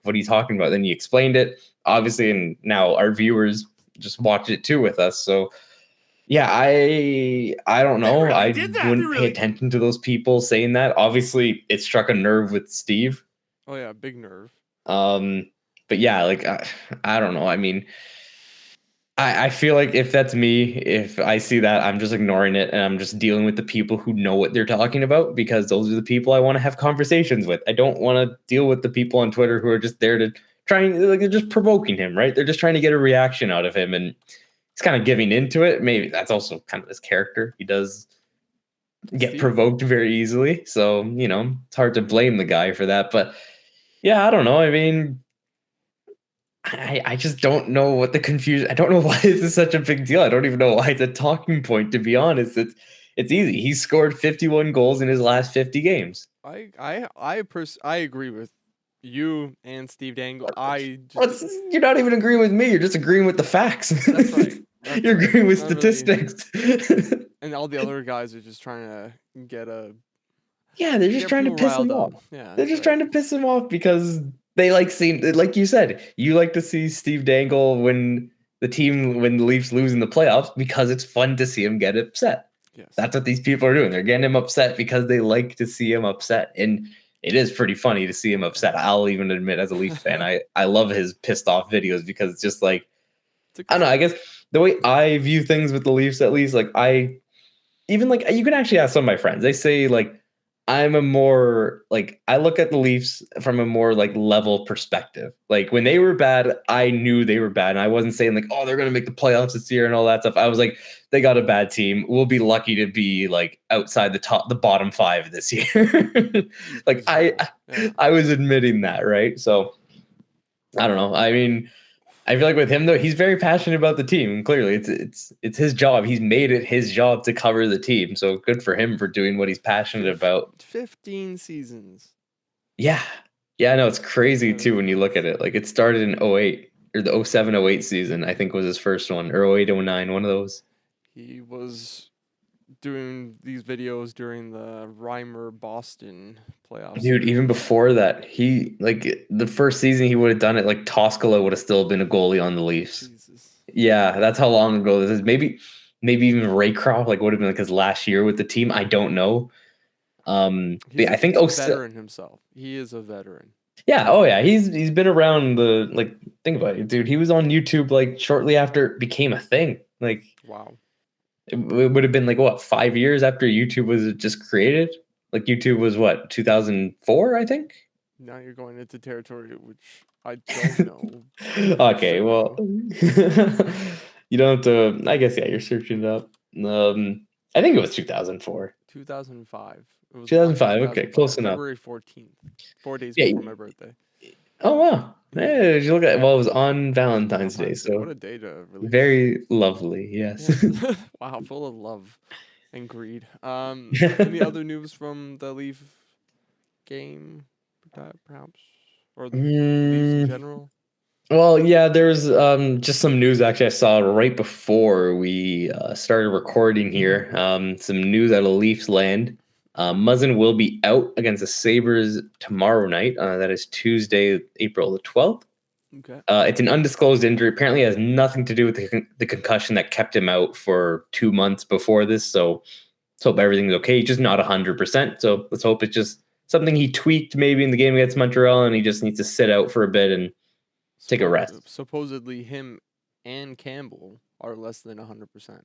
what are you talking about? Then you explained it, obviously, and now our viewers just watch it too with us. So yeah, I don't know. I wouldn't pay attention to those people saying that. Obviously, it struck a nerve with Steve. Oh yeah, big nerve. But yeah, like I don't know. I mean, I feel like if that's me, if I see that, I'm just ignoring it and I'm just dealing with the people who know what they're talking about, because those are the people I want to have conversations with. I don't want to deal with the people on Twitter who are just there to like, they're just provoking him, right? They're just trying to get a reaction out of him, and he's kind of giving into it. Maybe that's also kind of his character. He does get provoked very easily. So, it's hard to blame the guy for that. But yeah, I don't know. I mean, I just don't know what the confusion. I don't know why this is such a big deal. I don't even know why it's a talking point, to be honest. It's easy. He scored 51 goals in his last 50 games. I agree with you and Steve Dangle. You're not even agreeing with me. You're just agreeing with the facts. That's right. You're agreeing with statistics. Really. And all the other guys are just trying to get a... Yeah, they're just trying to piss him off. Yeah, they're just trying to piss him off because they like seeing, like you said, you like to see Steve Dangle when the Leafs lose in the playoffs because it's fun to see him get upset. Yes. That's what these people are doing. They're getting him upset because they like to see him upset. And it is pretty funny to see him upset. I'll even admit, as a Leafs fan, I love his pissed off videos because it's just like, I don't know, I guess the way I view things with the Leafs, at least, like you can actually ask some of my friends. They say like, I'm a more like I look at the Leafs from a more like level perspective. Like when they were bad, I knew they were bad. And I wasn't saying like, oh, they're gonna make the playoffs this year and all that stuff. I was like, they got a bad team. We'll be lucky to be like outside the bottom 5 this year. Like I was admitting that, right? So I don't know. I mean, I feel like with him though, he's very passionate about the team. And clearly, it's his job. He's made it his job to cover the team. So good for him for doing what he's passionate about. 15 seasons. Yeah, yeah. No, it's crazy too when you look at it. Like it started in 08 or the 07-08 season. I think was his first one, or 08-09, one of those. He was doing these videos during the Reimer Boston playoffs. Dude, even before that, he like the first season he would have done it. Like Toskala would have still been a goalie on the Leafs. Jesus. Yeah, that's how long ago this is. Maybe even Raycroft like would have been like his last year with the team. I don't know. I think he's a veteran himself. He is a veteran. Yeah, oh yeah, he's been around the like. Think about it, dude. He was on YouTube like shortly after it became a thing. Like, wow, it would have been like what 5 years after YouTube was just created. Like YouTube was what 2004, I think. Now you're going into territory which I don't know. Okay, well, you don't have to. I guess yeah, you're searching it up. I think it was 2004. 2005. It was 2005. Okay, close enough. February 14th. 4 days before my birthday. Oh wow! Hey, did you look at? Well, it was on Valentine's Day, so what a day to release. Very lovely. Yes. Wow, full of love and greed. Any other news from the Leaf game, perhaps, or the Leafs in general? Well, yeah, there's just some news actually I saw right before we started recording here. Some news out of Leafs land. Muzzin will be out against the Sabres tomorrow night. That is Tuesday, April the 12th. Okay. It's an undisclosed injury. Apparently, it has nothing to do with the concussion that kept him out for 2 months before this. So let's hope everything's okay. Just not 100%. So let's hope it's just something he tweaked maybe in the game against Montreal, and he just needs to sit out for a bit and take a rest. Supposedly, him and Campbell are less than 100%.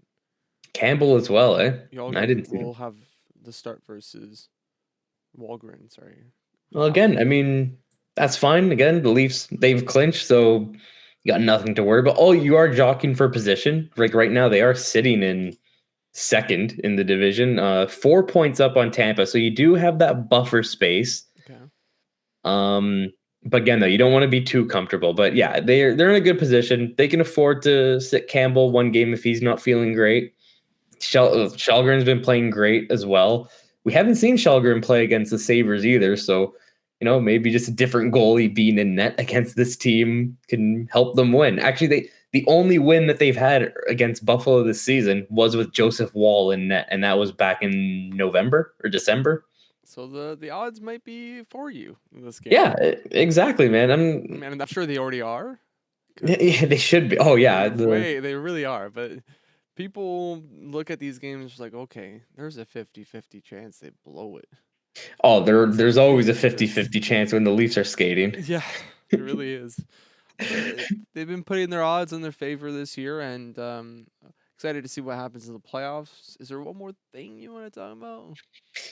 Campbell as well, eh? I didn't see we'll have the start versus Walgren, sorry. Well, again, I mean, that's fine. Again, the Leafs, they've clinched, so you got nothing to worry about. Oh, you are jockeying for position. Like right now, they are sitting in second in the division, 4 points up on Tampa. So you do have that buffer space. Okay. But again, though, you don't want to be too comfortable. But yeah, they're in a good position. They can afford to sit Campbell one game if he's not feeling great. Källgren's been playing great as well. We haven't seen Källgren play against the Sabres either, so maybe just a different goalie being in net against this team can help them win. Actually, the only win that they've had against Buffalo this season was with Joseph Woll in net, and that was back in November or December. So the odds might be for you in this game. Yeah, exactly, man. I'm not sure they already are. Yeah, they should be. Oh yeah, they really are, but people look at these games like, okay, there's a 50-50 chance they blow it. Oh, there's always a 50-50 chance when the Leafs are skating. Yeah, it really is. They've been putting their odds in their favor this year, and excited to see what happens in the playoffs. Is there one more thing you want to talk about?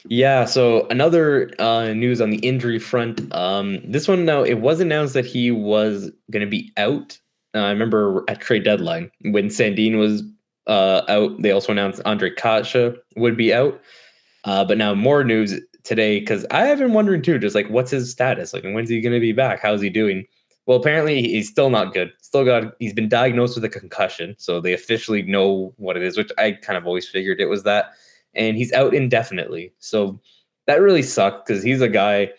Yeah, so another news on the injury front. This one, now, it was announced that he was going to be out. I remember at trade deadline when Sandin was out, they also announced Andre Kase would be out. But now more news today, because I have been wondering too, just like what's his status? Like, when's he going to be back? How's he doing? Well, apparently he's still not good. He's been diagnosed with a concussion, so they officially know what it is, which I kind of always figured it was that. And he's out indefinitely. So that really sucked because he's a guy,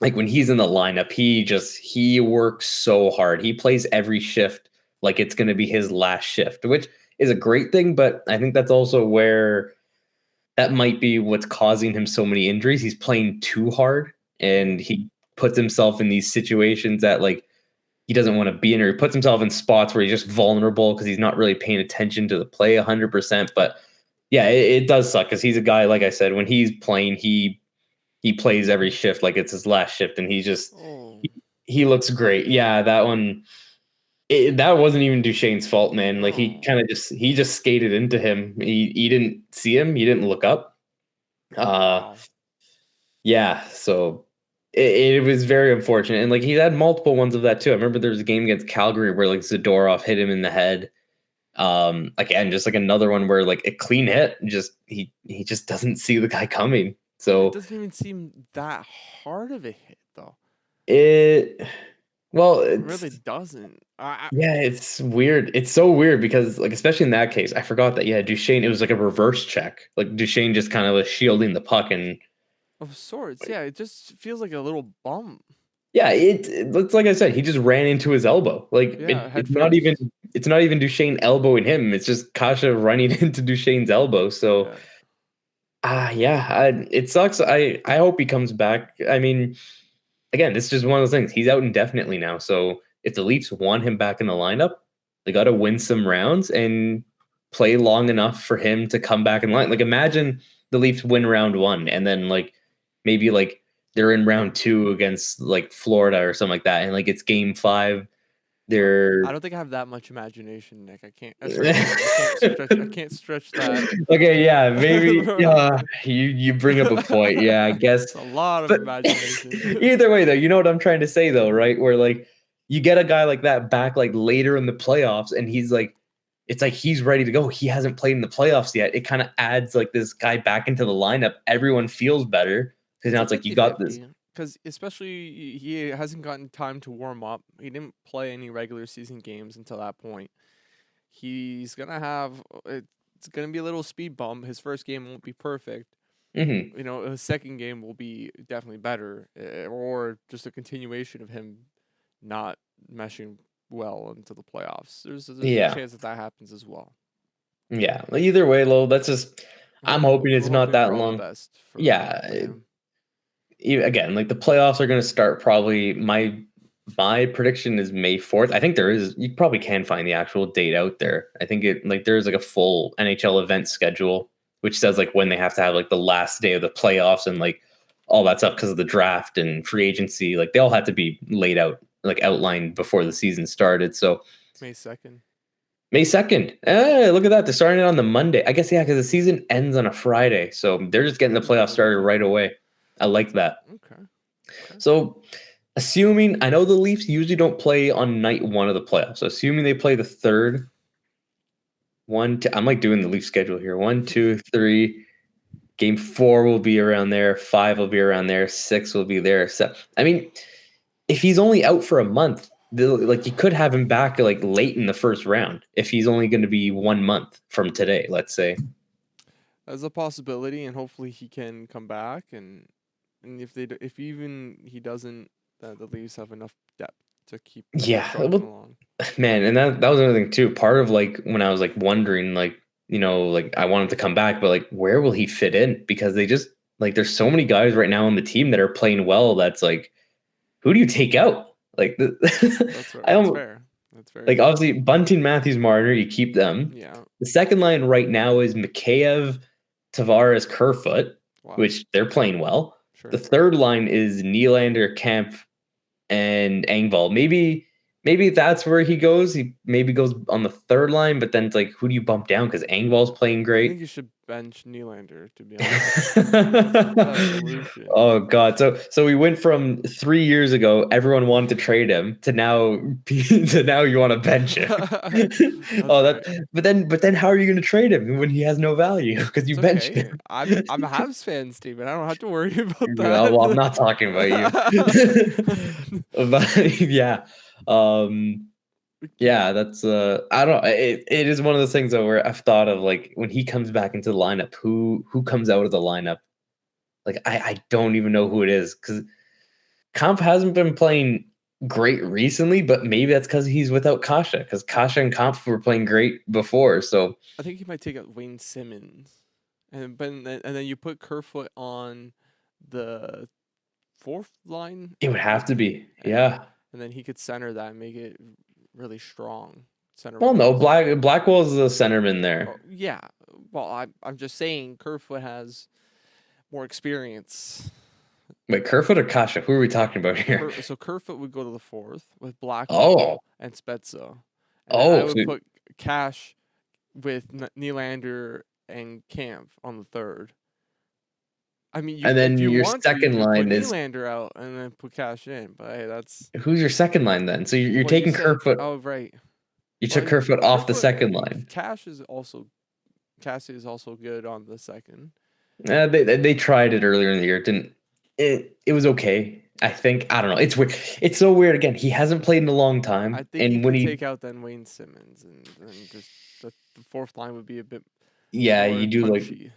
like when he's in the lineup, he works so hard. He plays every shift like it's going to be his last shift, which is a great thing. But I think that's also where that might be what's causing him so many injuries. He's playing too hard and he puts himself in these situations that like he doesn't want to be in, or he puts himself in spots where he's just vulnerable because he's not really paying attention to the play 100%. But yeah, it does suck because he's a guy, like I said, when he's playing, he plays every shift like it's his last shift, and he looks great. Yeah, that one, that wasn't even Duchesne's fault, man. Like he just skated into him. He didn't see him. He didn't look up. Yeah, so it was very unfortunate, and like he had multiple ones of that too. I remember there was a game against Calgary where like Zadorov hit him in the head. Again, just like another one where like a clean hit, just he just doesn't see the guy coming. It So doesn't even seem that hard of a hit, though. it, well, It it's really doesn't. yeah, it's weird. It's so weird because like especially in that case, I forgot that Duchesne. It was like a reverse check. Like Duchesne just kind of was shielding the puck and. Of sorts, yeah. It just feels like a little bump. Yeah, it's like I said, he just ran into his elbow. Like Yeah, head it's first. not even Duchesne elbowing him. It's just Kasha running into Duchesne's elbow. So Yeah. it sucks. I hope he comes back. I mean, again, this is just one of those things. He's out indefinitely now. So if the Leafs want him back in the lineup, they got to win some rounds and play long enough for him to come back in line. Like imagine the Leafs win round 1 and then like maybe like they're in round 2 against like Florida or something like that, and like it's game 5. They're I don't think I have that much imagination, Nick. I can't. Sorry, Tim, I can't stretch. I can't stretch that. okay, yeah, maybe. Yeah, you bring up a point. Yeah, I guess. It's a lot of But imagination. either way, though, you know what I'm trying to say, though, right? Where like you get a guy like that back like later in the playoffs, and he's like, it's like he's ready to go. He hasn't played in the playoffs yet. It kind of adds like this guy back into the lineup. Everyone feels better because now it's like you got this. Because especially he hasn't gotten time to warm up. He didn't play any regular season games until that point. He's gonna have it's gonna be a little speed bump. His first game won't be perfect. Mm-hmm. You know, his second game will be definitely better, or just a continuation of him not meshing well into the playoffs. There's a Yeah. chance that happens as well. Yeah. Well, either way, Lo, that's just. I'm hoping it's We're not hoping that for all the long. best for Yeah. him. Again, like the playoffs are going to start probably. My prediction is May 4th. I think there is. You probably can find the actual date out there. I think it like there's like a full NHL event schedule which says like when they have to have like the last day of the playoffs and like all that stuff because of the draft and free agency. Like they all had to be laid out, like outlined before the season started. So May 2nd. May 2nd. Look at that. They're starting it on the Monday. I guess, yeah, because the season ends on a Friday. So they're just getting the playoffs started right away. I like that. Okay. So assuming, I know the Leafs usually don't play on night 1 of the playoffs. So assuming they play the 3rd, 1, 2, I'm like doing the Leaf schedule here. 1, 2, 3. Game 4 will be around there. 5 will be around there. 6 will be there. So, I mean, if he's only out for a month, like you could have him back like late in the first round if he's only going to be 1 month from today, let's say. That's a possibility, and hopefully he can come back. And if even he doesn't, the Leafs have enough depth to keep along. Man, and that was another thing too. Part of like when I was like wondering, like like I want him to come back, but like where will he fit in? Because they just like there's so many guys right now on the team that are playing well. That's like, who do you take out? Like that's right. That's fair. That's fair. Like obviously Bunting, Mathews, Marner, you keep them. Yeah. The second line right now is Mikheyev, Tavares, Kerfoot, which they're playing well. Sure. The third line is Nylander, Kemp, and Engvall. Maybe that's where he goes. He maybe goes on the third line, but then it's like, who do you bump down? Because Engvall's playing great. I think you should bench Nylander, to be honest. That's the solution. Oh God! So we went from 3 years ago, everyone wanted to trade him, to now you want to bench him. But then how are you going to trade him when he has no value? Because you benched him. I'm a Habs fan, Steven. I don't have to worry about that. Well, I'm not talking about you. But yeah. Yeah, that's I don't it is one of those things though where I've thought of like when he comes back into the lineup, who comes out of the lineup? Like I don't even know who it is because Kampf hasn't been playing great recently, but maybe that's because he's without Kasha, because Kasha and Kampf were playing great before. So I think he might take out Wayne Simmons, and then you put Kerfoot on the fourth line. It would have to be, yeah. And then he could center that and make it really strong. Well, no, Blackwell's the centerman there. Oh, yeah, well, I'm just saying Kerfoot has more experience. Wait, Kerfoot or Kasha? Who are we talking about here? So Kerfoot would go to the fourth with Blackwell and Spezza. And I would put Cash with Nylander and Kampf on the third. I mean, And if then you your want to, you second can put line is Nylander out and then put Cash in. But hey, that's who's your second line then? So you're what you taking said. Kerfoot. Oh, right. You Well, took Kerfoot off the Kerfoot, second line. Cassie is also good on the second. They tried it earlier in the year. It was okay. I think I don't know. It's weird. It's so weird. Again, he hasn't played in a long time, I think you and when could he take out then Wayne Simmons and just the fourth line would be a bit yeah, more you do like. punchy.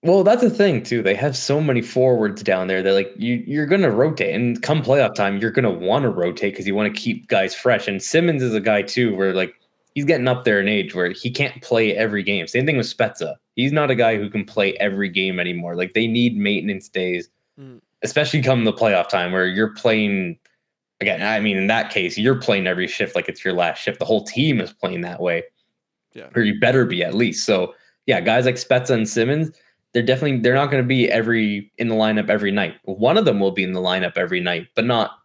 Well, that's the thing too. They have so many forwards down there that like you're gonna rotate, and come playoff time, you're gonna want to rotate because you want to keep guys fresh. And Simmons is a guy too where like he's getting up there in age where he can't play every game. Same thing with Spezza. He's not a guy who can play every game anymore. Like they need maintenance days, especially come the playoff time where you're playing. Again, I mean, in that case, you're playing every shift like it's your last shift. The whole team is playing that way, or you better be at least. So yeah, guys like Spezza and Simmons. They're not going to be in the lineup every night. One of them will be in the lineup every night, but they're not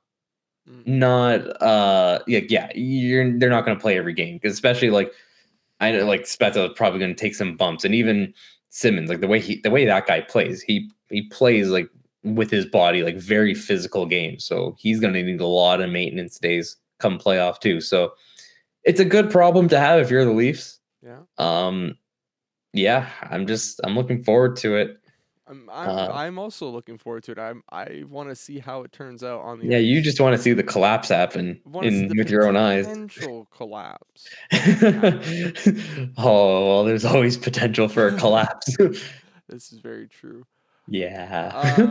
going to play every game because especially like I know like Spezza is probably going to take some bumps, and even Simmons, like the way that guy plays, he plays like with his body like very physical games, so he's going to need a lot of maintenance days come playoff too. So it's a good problem to have if you're the Leafs. Yeah, I'm looking forward to it. I'm also looking forward to it. I want to see how it turns out on the Yeah, ice. you just want to see the collapse happen with your own eyes. Potential collapse. Oh, well, there's always potential for a collapse. This is very true. Yeah.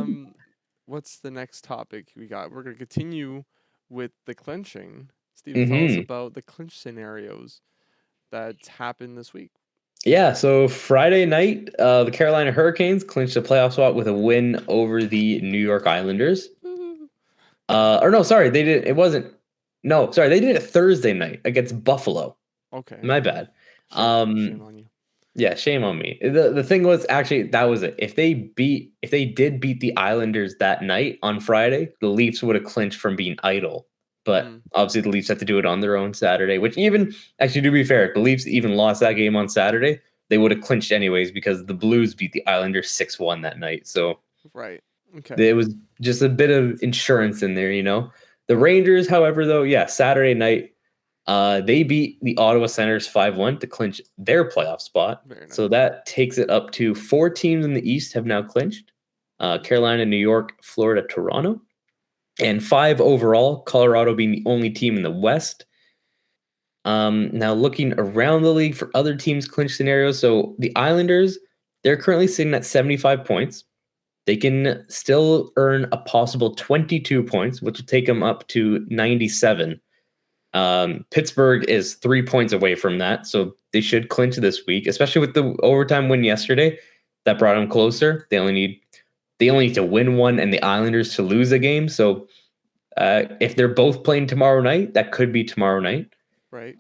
What's the next topic we got? We're gonna continue with the clinching. Steven, tell us about the clinch scenarios that's happened this week. Yeah, so Friday night, the Carolina Hurricanes clinched a playoff spot with a win over the New York Islanders. Or no, sorry, they did. It wasn't. No, sorry, they did it Thursday night against Buffalo. Okay, my bad. Shame on you. Yeah, shame on me. The thing was actually that was it. If they did beat the Islanders that night on Friday, the Leafs would have clinched from being idle. But obviously the Leafs have to do it on their own Saturday, which even actually to be fair, if the Leafs even lost that game on Saturday, they would have clinched anyways because the Blues beat the Islanders 6-1 that night. So right. Okay. It was just a bit of insurance in there, you know. The Rangers, however, though, yeah, Saturday night, they beat the Ottawa Senators 5-1 to clinch their playoff spot. Very nice. So that takes it up to 4 teams in the East have now clinched. Carolina, New York, Florida, Toronto. And 5 overall, Colorado being the only team in the West. Now looking around the league for other teams' clinch scenarios. So the Islanders, they're currently sitting at 75 points. They can still earn a possible 22 points, which will take them up to 97. Pittsburgh is 3 points away from that, so they should clinch this week, especially with the overtime win yesterday. That brought them closer. They only need to win one and the Islanders to lose a game. So if they're both playing tomorrow night, that could be tomorrow night. Right.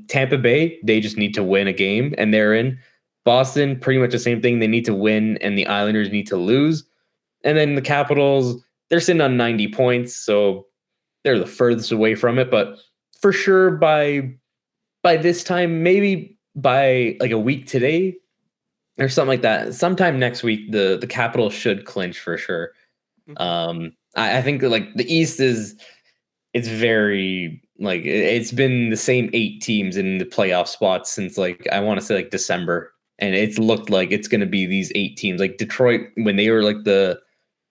Tampa Bay, they just need to win a game and they're in. Boston, pretty much the same thing. They need to win and the Islanders need to lose. And then the Capitals, they're sitting on 90 points, so they're the furthest away from it. But for sure, by this time, maybe by like a week today or something like that, sometime next week, the Capitals should clinch for sure. I think like the East it's very like it's been the same 8 teams in the playoff spots since like I want to say like December, and it's looked like it's going to be these 8 teams. Like Detroit, when they were like the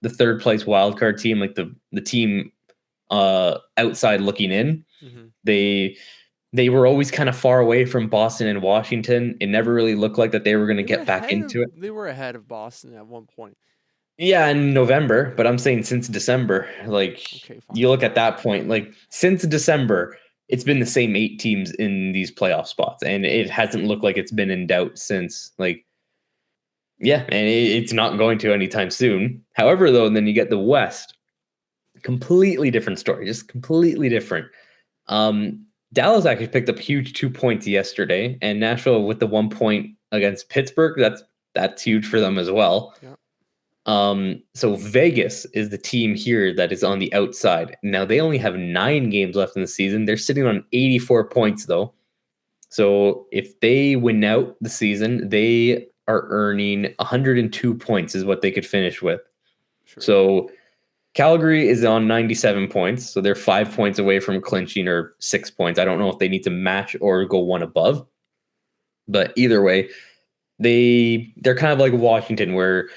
third place wildcard team, like the team outside looking in, they were always kind of far away from Boston and Washington. It never really looked like that they were going to get back into it. They were ahead of Boston at one point. Yeah, in November, but I'm saying since December, like you look at that point, like since December, it's been the same 8 teams in these playoff spots, and it hasn't looked like it's been in doubt since like. Yeah, and it's not going to anytime soon. However, though, then you get the West. Completely different story, just completely different. Dallas actually picked up huge 2 points yesterday, and Nashville with the 1 point against Pittsburgh. That's huge for them as well. Yeah. So Vegas is the team here that is on the outside. Now they only have 9 games left in the season. They're sitting on 84 points though. So if they win out the season, they are earning 102 points is what they could finish with. Sure. So Calgary is on 97 points. So they're 5 points away from clinching, or 6 points. I don't know if they need to match or go one above. But either way, they're kind of like Washington, where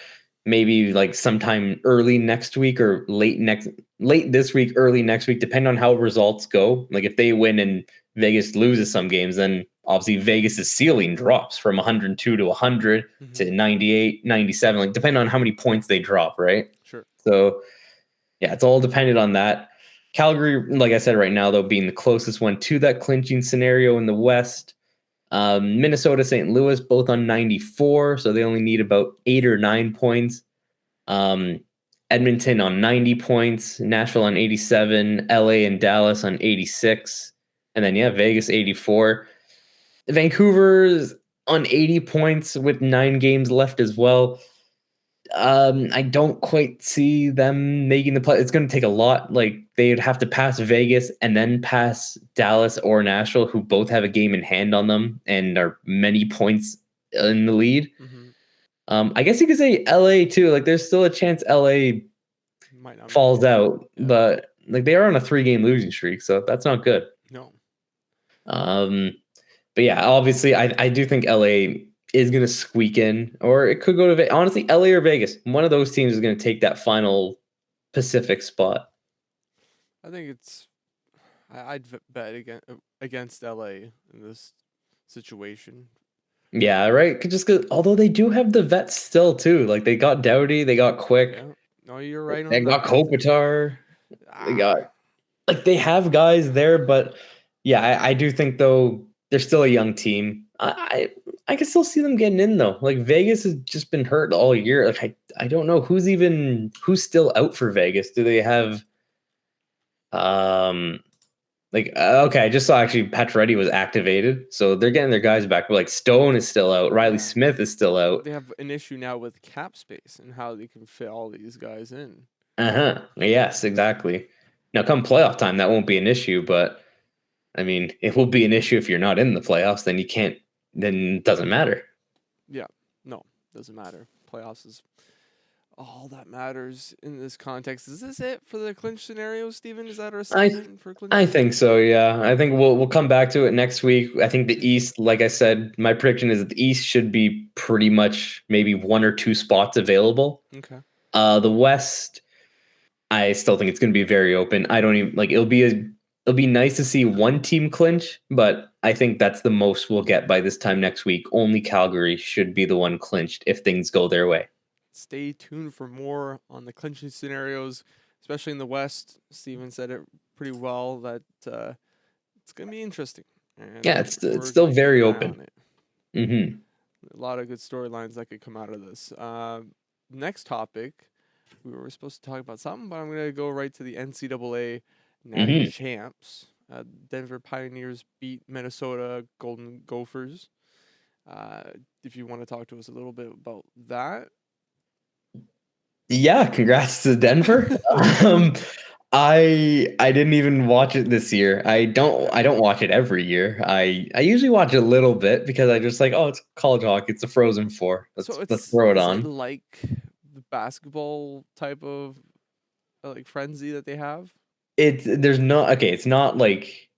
maybe like sometime early next week or late this week, early next week, depending on how results go. Like if they win and Vegas loses some games, then obviously Vegas's ceiling drops from 102 to 100 to 98, 97, like depending on how many points they drop, right? Sure. So yeah, it's all dependent on that. Calgary, like I said, right now though, being the closest one to that clinching scenario in the West. Minnesota, St. Louis, both on 94, so they only need about 8 or 9 points. Edmonton on 90 points, Nashville on 87, LA and Dallas on 86, and then Vegas 84. Vancouver's on 80 points with 9 games left as well. I don't quite see them making the play. It's going to take a lot. Like they'd have to pass Vegas and then pass Dallas or Nashville, who both have a game in hand on them and are many points in the lead. I guess you could say LA too. Like there's still a chance LA falls out, but like they are on a 3-game losing streak, so that's not good. No. But yeah, obviously I do think LA is going to squeak in, or it could go to honestly LA or Vegas. One of those teams is going to take that final Pacific spot. I think I'd bet against LA in this situation. Yeah, right. Just because, although they do have the vets still too. Like they got Doughty, they got Quick. Yeah. No, you're right. They got Kopitar. They got they have guys there, but yeah, I do think though they're still a young team. I can still see them getting in though. Like Vegas has just been hurt all year. Like I don't know who's still out for Vegas. Do they have okay, I just saw actually Pacioretty was activated, so they're getting their guys back. But like Stone is still out, Riley Smith is still out. They have an issue now with cap space and how they can fit all these guys in. Yes, exactly. Now, come playoff time, that won't be an issue, but I mean, it will be an issue if you're not in the playoffs. Then you can't. Then it doesn't matter. Yeah, no, doesn't matter. Playoffs is all that matters in this context. Is this it for the clinch scenario, Steven? Is that our segment for clinch? I think so, yeah. I think we'll come back to it next week. I think the East, like I said, my prediction is that the East should be pretty much maybe 1 or 2 spots available. Okay. The West, I still think it's going to be very open. I don't even like it'll be nice to see one team clinch, but I think that's the most we'll get by this time next week. Only Calgary should be the one clinched if things go their way. Stay tuned for more on the clinching scenarios, especially in the West. Steven said it pretty well that it's going to be interesting. And yeah, it's still very open. A lot of good storylines that could come out of this. Next topic, we were supposed to talk about something, but I'm going to go right to the NCAA Natty champs. Denver Pioneers beat Minnesota Golden Gophers. If you want to talk to us a little bit about that. Yeah, congrats to Denver. I didn't even watch it this year. I don't watch it every year. I usually watch a little bit because I just like, oh, it's college hockey. It's a Frozen Four. Let's throw it on. It like the basketball type of like frenzy that they have? It's not like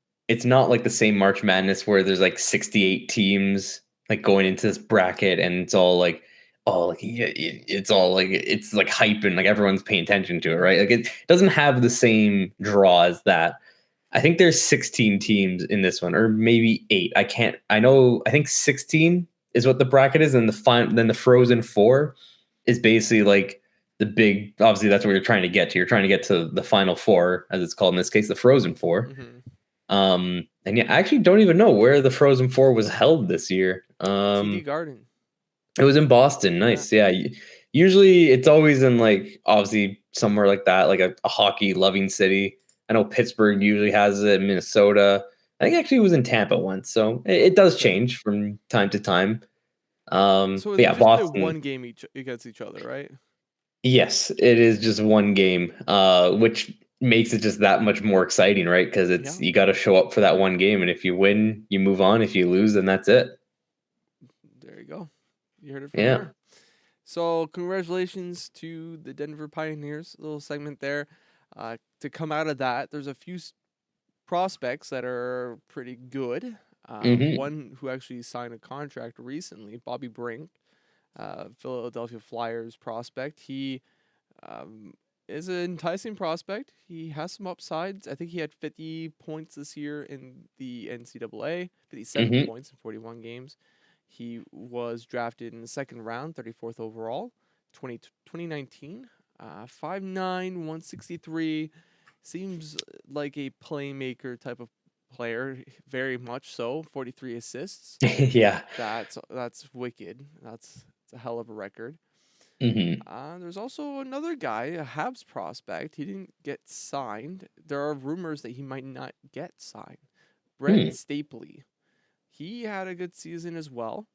the same March Madness where there's like 68 teams like going into this bracket and it's all like it's all like it's like hype and like everyone's paying attention to it, right? Like it doesn't have the same draw as that. I think there's 16 teams in this one, or maybe 8. I think 16 is what the bracket is, and then the Frozen Four is basically like the big. Obviously, that's what you're trying to get to. You're trying to get to the Final Four, as it's called in this case, the Frozen Four. And yeah, I actually don't even know where the Frozen Four was held this year. TD Garden. It was in Boston. Nice. Yeah. Usually it's always in like obviously somewhere like that, like a hockey loving city. I know Pittsburgh usually has it, Minnesota. I think actually it was in Tampa once. So it does change from time to time. So yeah, Boston. One game against each other, right? Yes, it is just one game, which makes it just that much more exciting, right? Because you got to show up for that one game, and if you win, you move on. If you lose, then that's it. There you go. You heard it from here. So congratulations to the Denver Pioneers. A little segment there. To come out of that, there's a few prospects that are pretty good. One who actually signed a contract recently, Bobby Brink, Philadelphia Flyers prospect. He is an enticing prospect. He has some upsides. I think he had 50 points this year in the NCAA, 57 points in 41 games. He was drafted in the second round, 34th overall, 2019. 5'9", 163. Seems like a playmaker type of player, very much so. 43 assists. Yeah. That's wicked. That's a hell of a record. There's also another guy, a Habs prospect. He didn't get signed. There are rumors that he might not get signed. Brett Stapley. He had a good season as well.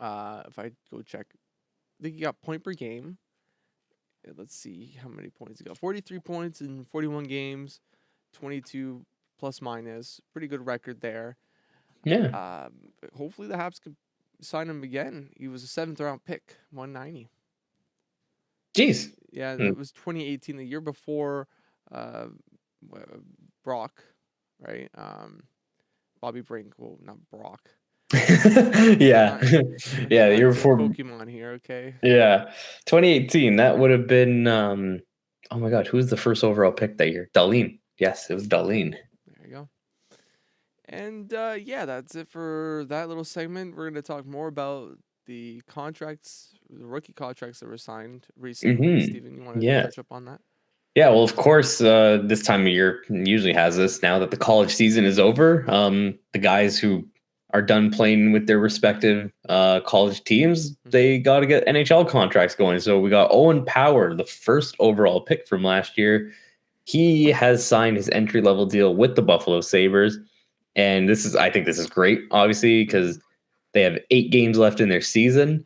If I go check, I think he got point per game. Let's see how many points he got. 43 points in 41 games, 22 plus minus. Pretty good record there. Yeah. Hopefully the Habs can sign him again. He was a 7th round pick, 190. Jeez. Yeah, it was 2018, the year before Brock, right? Bobby Brink. Well, not Brock. Yeah. Yeah, the year before Pokemon here, okay? Yeah. 2018, that would have been oh my god, who was the first overall pick that year? Darlene. Yes, it was Darlene. There you go. And yeah, that's it for that little segment. We're going to talk more about the contracts, the rookie contracts that were signed recently. Steven, you want to touch up on that? Yeah, well, of course, this time of year usually has this now that the college season is over. The guys who are done playing with their respective college teams, they got to get NHL contracts going. So we got Owen Power, the first overall pick from last year. He has signed his entry-level deal with the Buffalo Sabres. And I think this is great, obviously, because they have 8 games left in their season.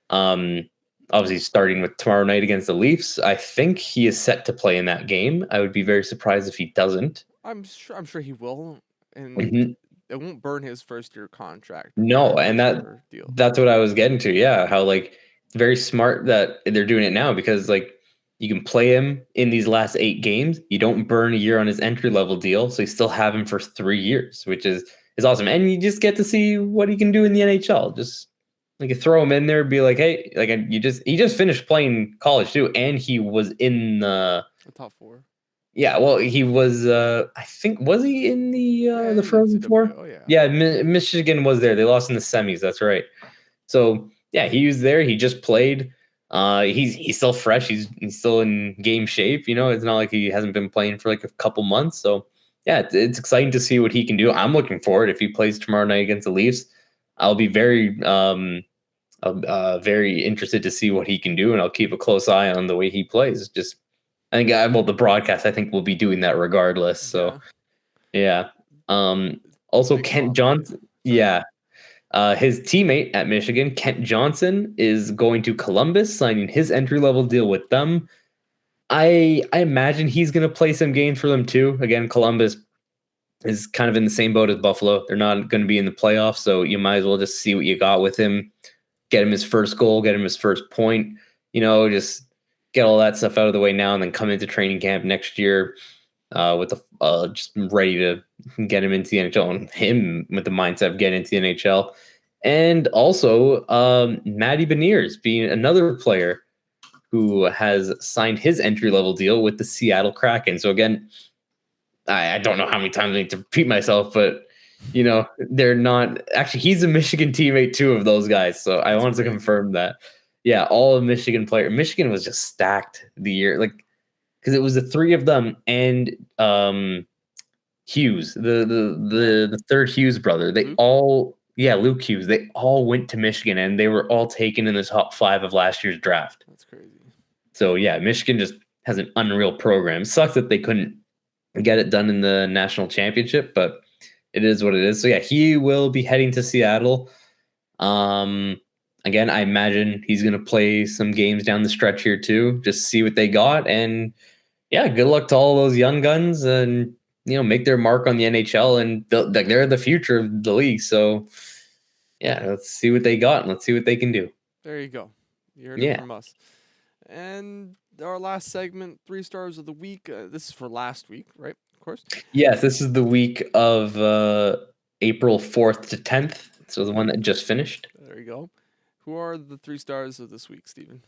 Obviously, starting with tomorrow night against the Leafs, I think he is set to play in that game. I would be very surprised if he doesn't. I'm sure he will, and it won't burn his first year contract. No, and that's what I was getting to. Yeah, how like very smart that they're doing it now because like you can play him in these last 8 games. You don't burn a year on his entry level deal, so you still have him for 3 years, which is awesome. And you just get to see what he can do in the NHL. Just like you throw him in there, be like, hey, like he just finished playing college too, and he was in the top 4. Yeah, well, he was. I think was he in the Frozen Four? Oh yeah. Yeah, Michigan was there. They lost in the semis. That's right. So yeah, he was there. He just played. He's still fresh. He's still in game shape. You know, it's not like he hasn't been playing for like a couple months. So yeah, it's exciting to see what he can do. I'm looking forward. If he plays tomorrow night against the Leafs, I'll be very very interested to see what he can do, and I'll keep a close eye on the way he plays. Just I think the broadcast I think will be doing that regardless. So yeah. Also Kent Johnson. Yeah. His teammate at Michigan, Kent Johnson, is going to Columbus, signing his entry-level deal with them. I imagine he's going to play some games for them too. Again, Columbus is kind of in the same boat as Buffalo. They're not going to be in the playoffs, so you might as well just see what you got with him. Get him his first goal, get him his first point. You know, just get all that stuff out of the way now, and then come into training camp next year with the just ready to get him into the NHL, and him with the mindset of getting into the NHL. And also Matty Beniers being another player who has signed his entry-level deal with the Seattle Kraken. So again, I don't know how many times I need to repeat myself, but you know, they're not actually. He's a Michigan teammate too of those guys. So I wanted to confirm that. Yeah, all of Michigan players. Michigan was just stacked the year, like because it was the 3 of them and Hughes, the third Hughes brother. They all, Luke Hughes. They all went to Michigan, and they were all taken in the top 5 of last year's draft. That's crazy. So yeah, Michigan just has an unreal program. It sucks that they couldn't get it done in the national championship, but it is what it is. So yeah, he will be heading to Seattle. Again, I imagine he's going to play some games down the stretch here too, just see what they got. And yeah, good luck to all those young guns, and you know, make their mark on the NHL. And they're the future of the league. So yeah, let's see what they got and let's see what they can do. There you go. You heard it Yeah. from us. And our last segment, 3 stars of the week. This is for last week, right? Of course. Yes, this is the week of April 4th to 10th. So the one that just finished. There you go. Who are the 3 stars of this week, Steven?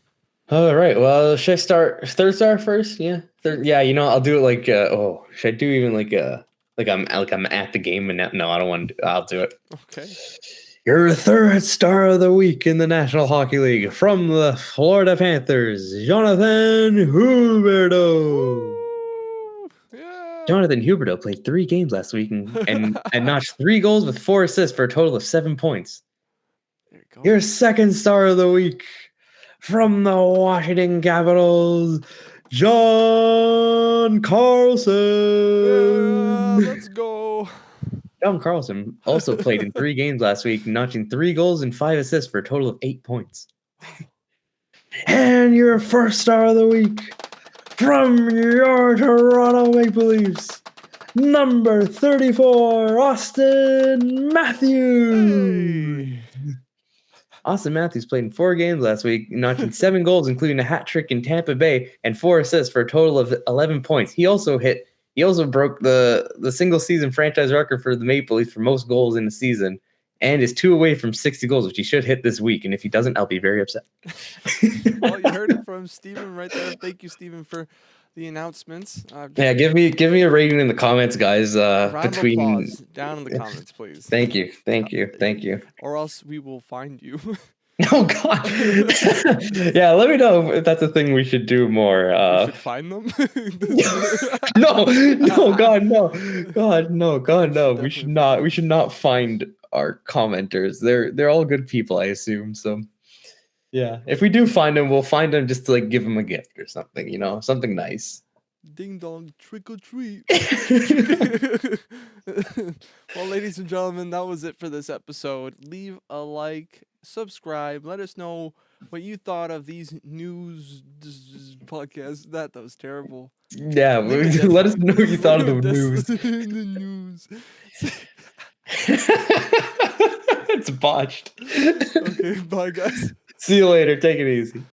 All right. Well, should I start third star first? Yeah. Yeah. I'll do it like. Should I do even like I'm at the game and no, I don't want to. I'll do it. Okay. Your third star of the week in the National Hockey League from the Florida Panthers, Jonathan Huberdeau. Yeah. Jonathan Huberdeau played 3 games last week and notched 3 goals with 4 assists for a total of 7 points. There you go. Your second star of the week from the Washington Capitals, John Carlson. Yeah, let's go. John Carlson also played in 3 games last week, notching 3 goals and 5 assists for a total of 8 points. And your first star of the week from your Toronto Maple Leafs, number 34, Auston Mathews. Hey. Auston Mathews played in 4 games last week, notching 7 goals, including a hat trick in Tampa Bay, and 4 assists for a total of 11 points. He also broke the single season franchise record for the Maple Leafs for most goals in the season, and is 2 away from 60 goals, which he should hit this week. And if he doesn't, I'll be very upset. Well, you heard it from Steven right there. Thank you, Steven, for the announcements. Yeah, give me a rating in the comments, guys. Round of Between applause down in the comments, please. Thank you. Or else we will find you. Oh God. Yeah, let me know if that's a thing we should do more. We should find them. No, God, no. We should not. Definitely. We should not find our commenters. They're all good people, I assume. So, yeah, if we do find them, we'll find them just to like give them a gift or something. Something nice. Ding dong, trick or treat. Well, ladies and gentlemen, that was it for this episode. Leave a like, subscribe, let us know what you thought of these news podcasts. That was terrible. Yeah, let us know what you thought of the news. The news. It's botched. Okay, bye guys. See you later. Take it easy.